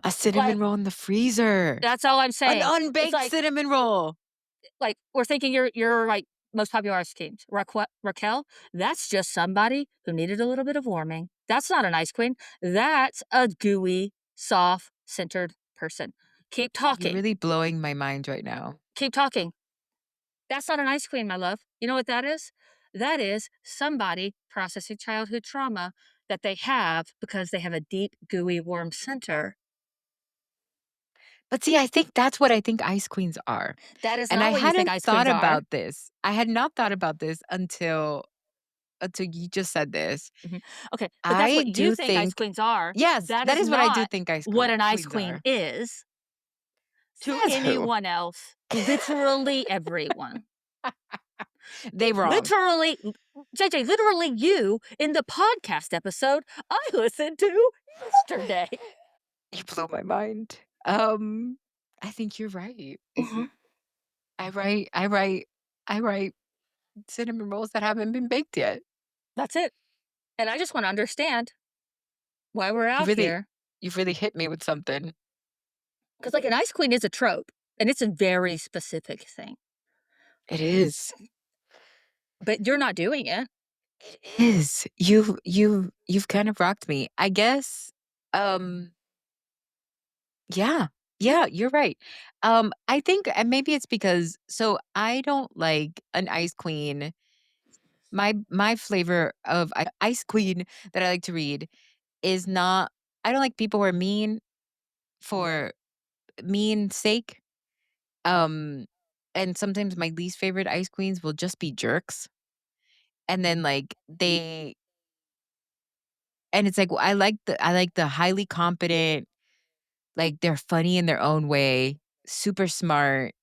A cinnamon Like, roll in the freezer. that's all I'm An saying. It's unbaked cinnamon roll. like we're thinking you're like most popular ice creams. Raquel, that's just somebody who needed a little bit of warming. That's not an ice queen. That's a gooey, soft, centered person. Keep You're talking. really blowing my mind right now. Keep talking. That's not an ice queen, my love. You know what that is? That is somebody processing childhood trauma that they have because they have a deep, gooey, warm center. But see, I think that's what I think ice queens are. That is And I not what you think hadn't ice thought queens are. about this. I had not thought about this until you just said this. Mhm. Okay, but that's I what you do think ice think queens are. yes, That that is is what I do not think ice what an ice queens queen are. is to Says who? anyone else. Literally everyone. They wrong. Literally, JJ, literally you in the podcast episode I listened to yesterday. You blew my mind. I think you're right. Mhm. I write cinnamon rolls that haven't been baked yet. That's it. And I just want to understand why we're You out really here. you've really hit me with something. Because, like, an ice queen is a trope, and it's a very specific thing, It is. but you're not doing it. It is. You've kind of rocked me. I guess, um, yeah. Yeah, you're right. I think and maybe it's because so I don't like an ice queen. My flavor of ice queen that I like to read is not I don't like people who are mean for mean sake. Um, and sometimes my least favorite ice queens will just be jerks. And then like they and it's like I like the highly competent, like they're funny in their own way, super smart,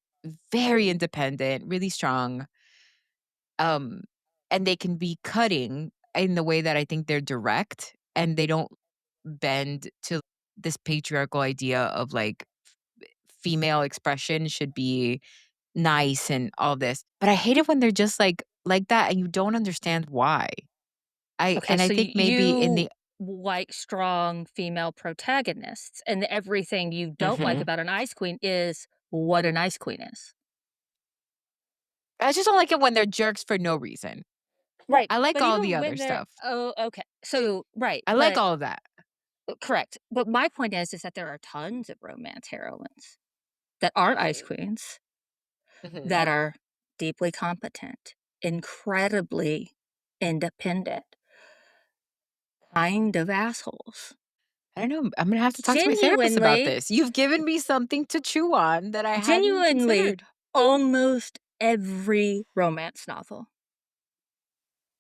very independent, really strong. Um, and they can be cutting in the way that I think they're direct and they don't bend to this patriarchal idea of like female expression should be nice and all this. But I hate it when they're just like that and you don't understand why. Okay, I so think maybe in you the like strong female protagonists, and everything you don't like mhm. about an ice queen is what an ice queen is. I just don't like it when they're jerks for no reason. Right, I like but all the even other when they're stuff. oh, okay. So, right, I like but all of that. correct. But my point is that there are tons of romance heroines that aren't ice queens Mhm. that are deeply competent, incredibly independent, kind of assholes. I don't know. I'm gonna have to talk to my therapist about Genuinely, this. You've given me something to chew on that I hadn't genuinely, considered. almost every romance novel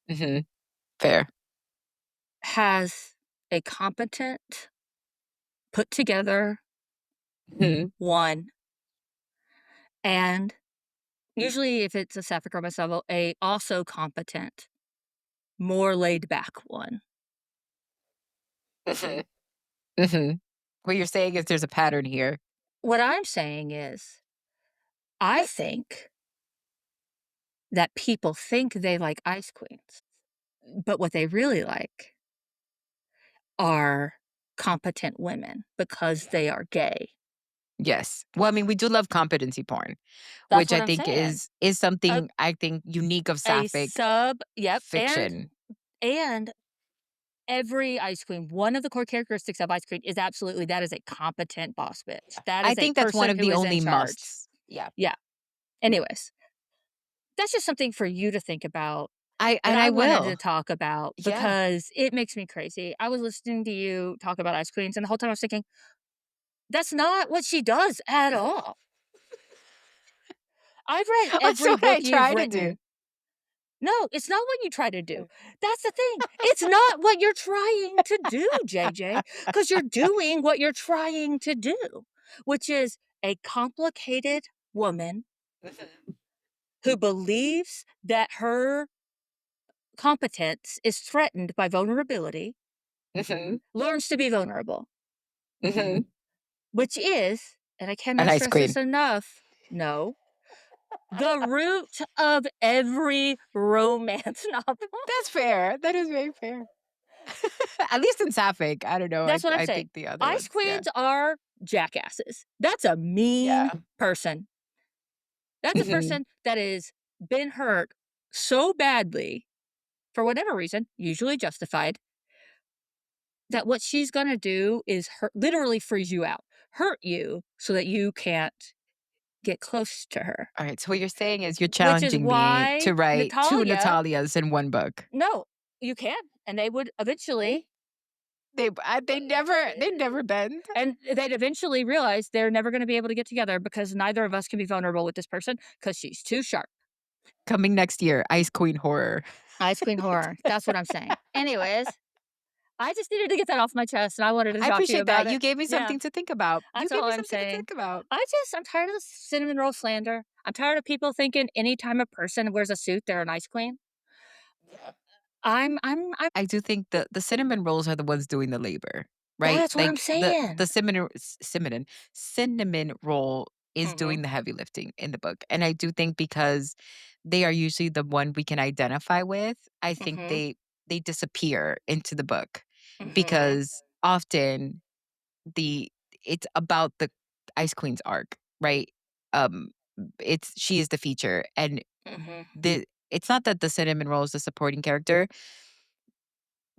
Mhm. Fair. has a competent, put together Mhm. one, and usually if it's a sapphic romance novel, a also competent, more laid back one. Mhm. Mhm. What you're saying is there's a pattern here. What I'm saying is, I think that people think they like ice queens, but what they really like are competent women because they are gay. Yes. Well, I mean, we do love competency porn, That's which what I I'm think saying. is A, something I think unique of a sapphic sub, yep, fiction. and every ice queen, one of the core characteristics of ice queen is absolutely that is a competent boss bitch. That I is a think that's one person of who the is in only charge. musts. Yeah. Yeah. Anyways, that's just something for you to think about that I I wanted to will. talk about Yeah. because it makes me crazy. I was listening to you talk about ice queens, and the whole time I was thinking, that's not what she does at all. I've read That's every what I book you've try to do. written. No, it's not what you try to do. That's the thing. It's not what you're trying to do, JJ, because you're doing what you're trying to do, which is a complicated woman who believes that her competence is threatened by vulnerability, Mhm. learns to be vulnerable, Mhm. which is, and I An cannot ice stress this queen. enough, no, the root of every romance novel. That's fair. That is very fair. At least in sapphic. I don't know. That's what I'm I saying. think the other Ice ones, yeah. queens are jackasses. That's a mean Yeah. person. That's a person that has been hurt so badly for whatever reason, usually justified, that what she's gonna do is hurt, literally freeze you out, hurt you so that you can't get close to her. All right, so what you're saying is you're Which is challenging me to why write 2 Natalia, Natalias in 1 book. no, you can, and they would eventually, They never bend. and they'd eventually realize they're never gonna be able to get together because neither of us can be vulnerable with this person because she's too sharp. Coming next year, Ice Queen Horror. Ice Queen horror. That's what I'm saying. Anyways, I just needed to get that off my chest, and I wanted to I talk to you appreciate about that. You it. gave me Yeah, something to think about. You that's gave all me I'm something to saying. think about. I'm tired of the cinnamon roll slander. I'm tired of people thinking anytime a person wears a suit, they're an ice queen. Yeah. I'm I do think the cinnamon rolls are the ones doing the labor, right? That's what I'm Like, saying. the cinnamon roll is Mhm, doing the heavy lifting in the book, and I do think because they are usually the one we can identify with, I think mhm, they disappear into the book mhm, because often the it's about the Ice Queen's arc, right? Um, it's she is the feature, and mhm, it's not that the cinnamon roll is the supporting character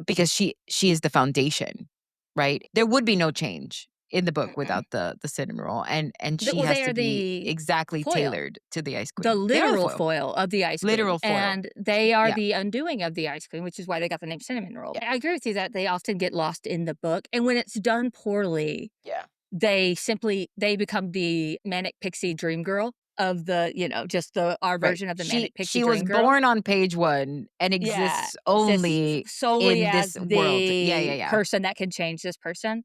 because she is the foundation, right? There would be no change in the book mm-mm. without the cinnamon roll, and she Well, has they to are be the exactly foil, tailored to the Ice the Queen. They are the literal foil, foil of the ice queen, literal foil. and they are Yeah, the undoing of the ice queen, which is why they got the name cinnamon roll. yeah, I agree with you that they often get lost in the book, and when it's done poorly, yeah. they become the manic pixie dream girl of the, just the our Right. version of the She manic pixie she was dream girl. born on page 1 and Yeah, exists sis only solely in as this world. Yeah, yeah, the yeah. person that can change this person,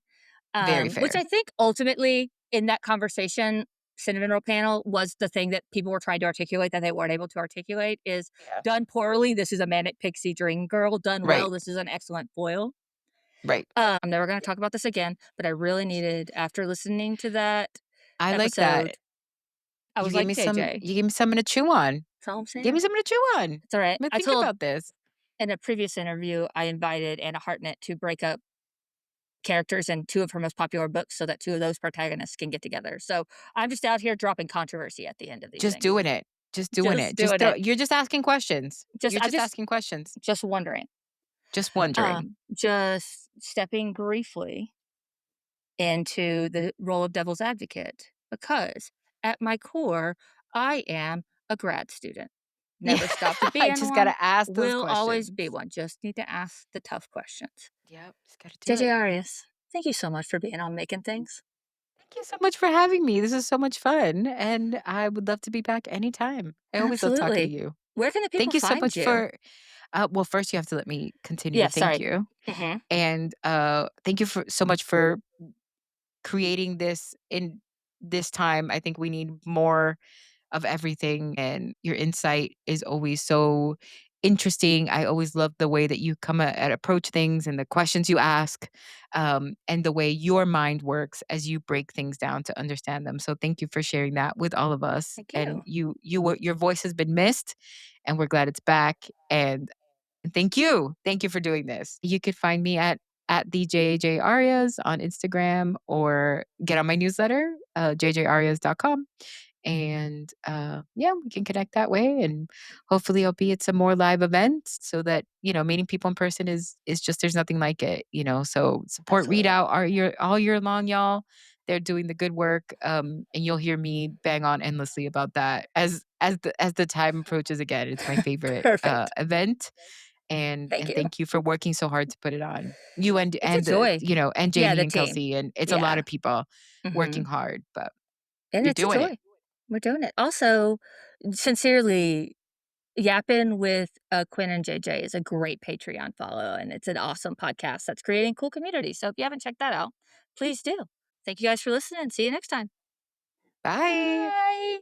Very which fair. I think ultimately in that conversation, cinnamon roll panel was the thing that people were trying to articulate that they weren't able to articulate is Yeah. done poorly, this is a manic pixie dream girl. Done well, Right, this is an excellent foil. right. I'm never gonna talk about this again, but I really needed, after listening to that I like that. episode, I was like, JJ, You gave me something to chew on. that's all I'm Give me saying. something to chew on. It's all right. Imma I think told about this. in a previous interview, I invited Anna Hartnett to break up characters in two of her most popular books so that two of those protagonists can get together. So I'm just out here dropping controversy at the end of these Just things. doing it. Just doing Just it. Just doing throw it. you're just asking questions. Just You're I just asking questions. just wondering. Just wondering. Just stepping briefly into the role of devil's advocate because at my core, I am a grad student. Yeah. Never stopped I being just one, gotta ask those will always be questions. one. Just need to ask the tough questions. Yep, just gotta do JJ it. Arias, thank you so much for being on Making Things. Thank you so much for having me. This is so much fun, and I would love to be back anytime. I always love talking to Absolutely. you. Where can the people Thank you so find much you? for well, first you have to let me continue to Yeah, thank sorry. you, Mhm. and, thank you for so much for creating this in this time. I think we need more of everything, and your insight is always so interesting. I always love the way that you come at approach things and the questions you ask, and the way your mind works as you break things down to understand them. So thank you for sharing that with all of us. Thank And you. your voice has been missed, and we're glad it's back. And thank you for doing this. You could find me at the JJ Arias on Instagram or get on my newsletter, jjarias.com. And yeah, we can connect that way, and hopefully I'll be at some more live events so that meeting people in person is just there's nothing like it. So support Absolutely. readout all year long, y'all. They're doing the good work, and you'll hear me bang on endlessly about that as the time approaches. Again, it's my favorite Perfect. event, and Thank you. thank you for working so hard to put it on. You It's a and joy. and Yeah, Jamie the and team. Kelsey, and it's a lot Yeah. of people working Mhm. hard, but And you're it's a doing it. joy. We're doing it. Also, sincerely, yapping with Quinn and JJ is a great Patreon follow, and it's an awesome podcast that's creating cool community. So if you haven't checked that out, please do. Thank you guys for listening. See you next time. Bye. Bye.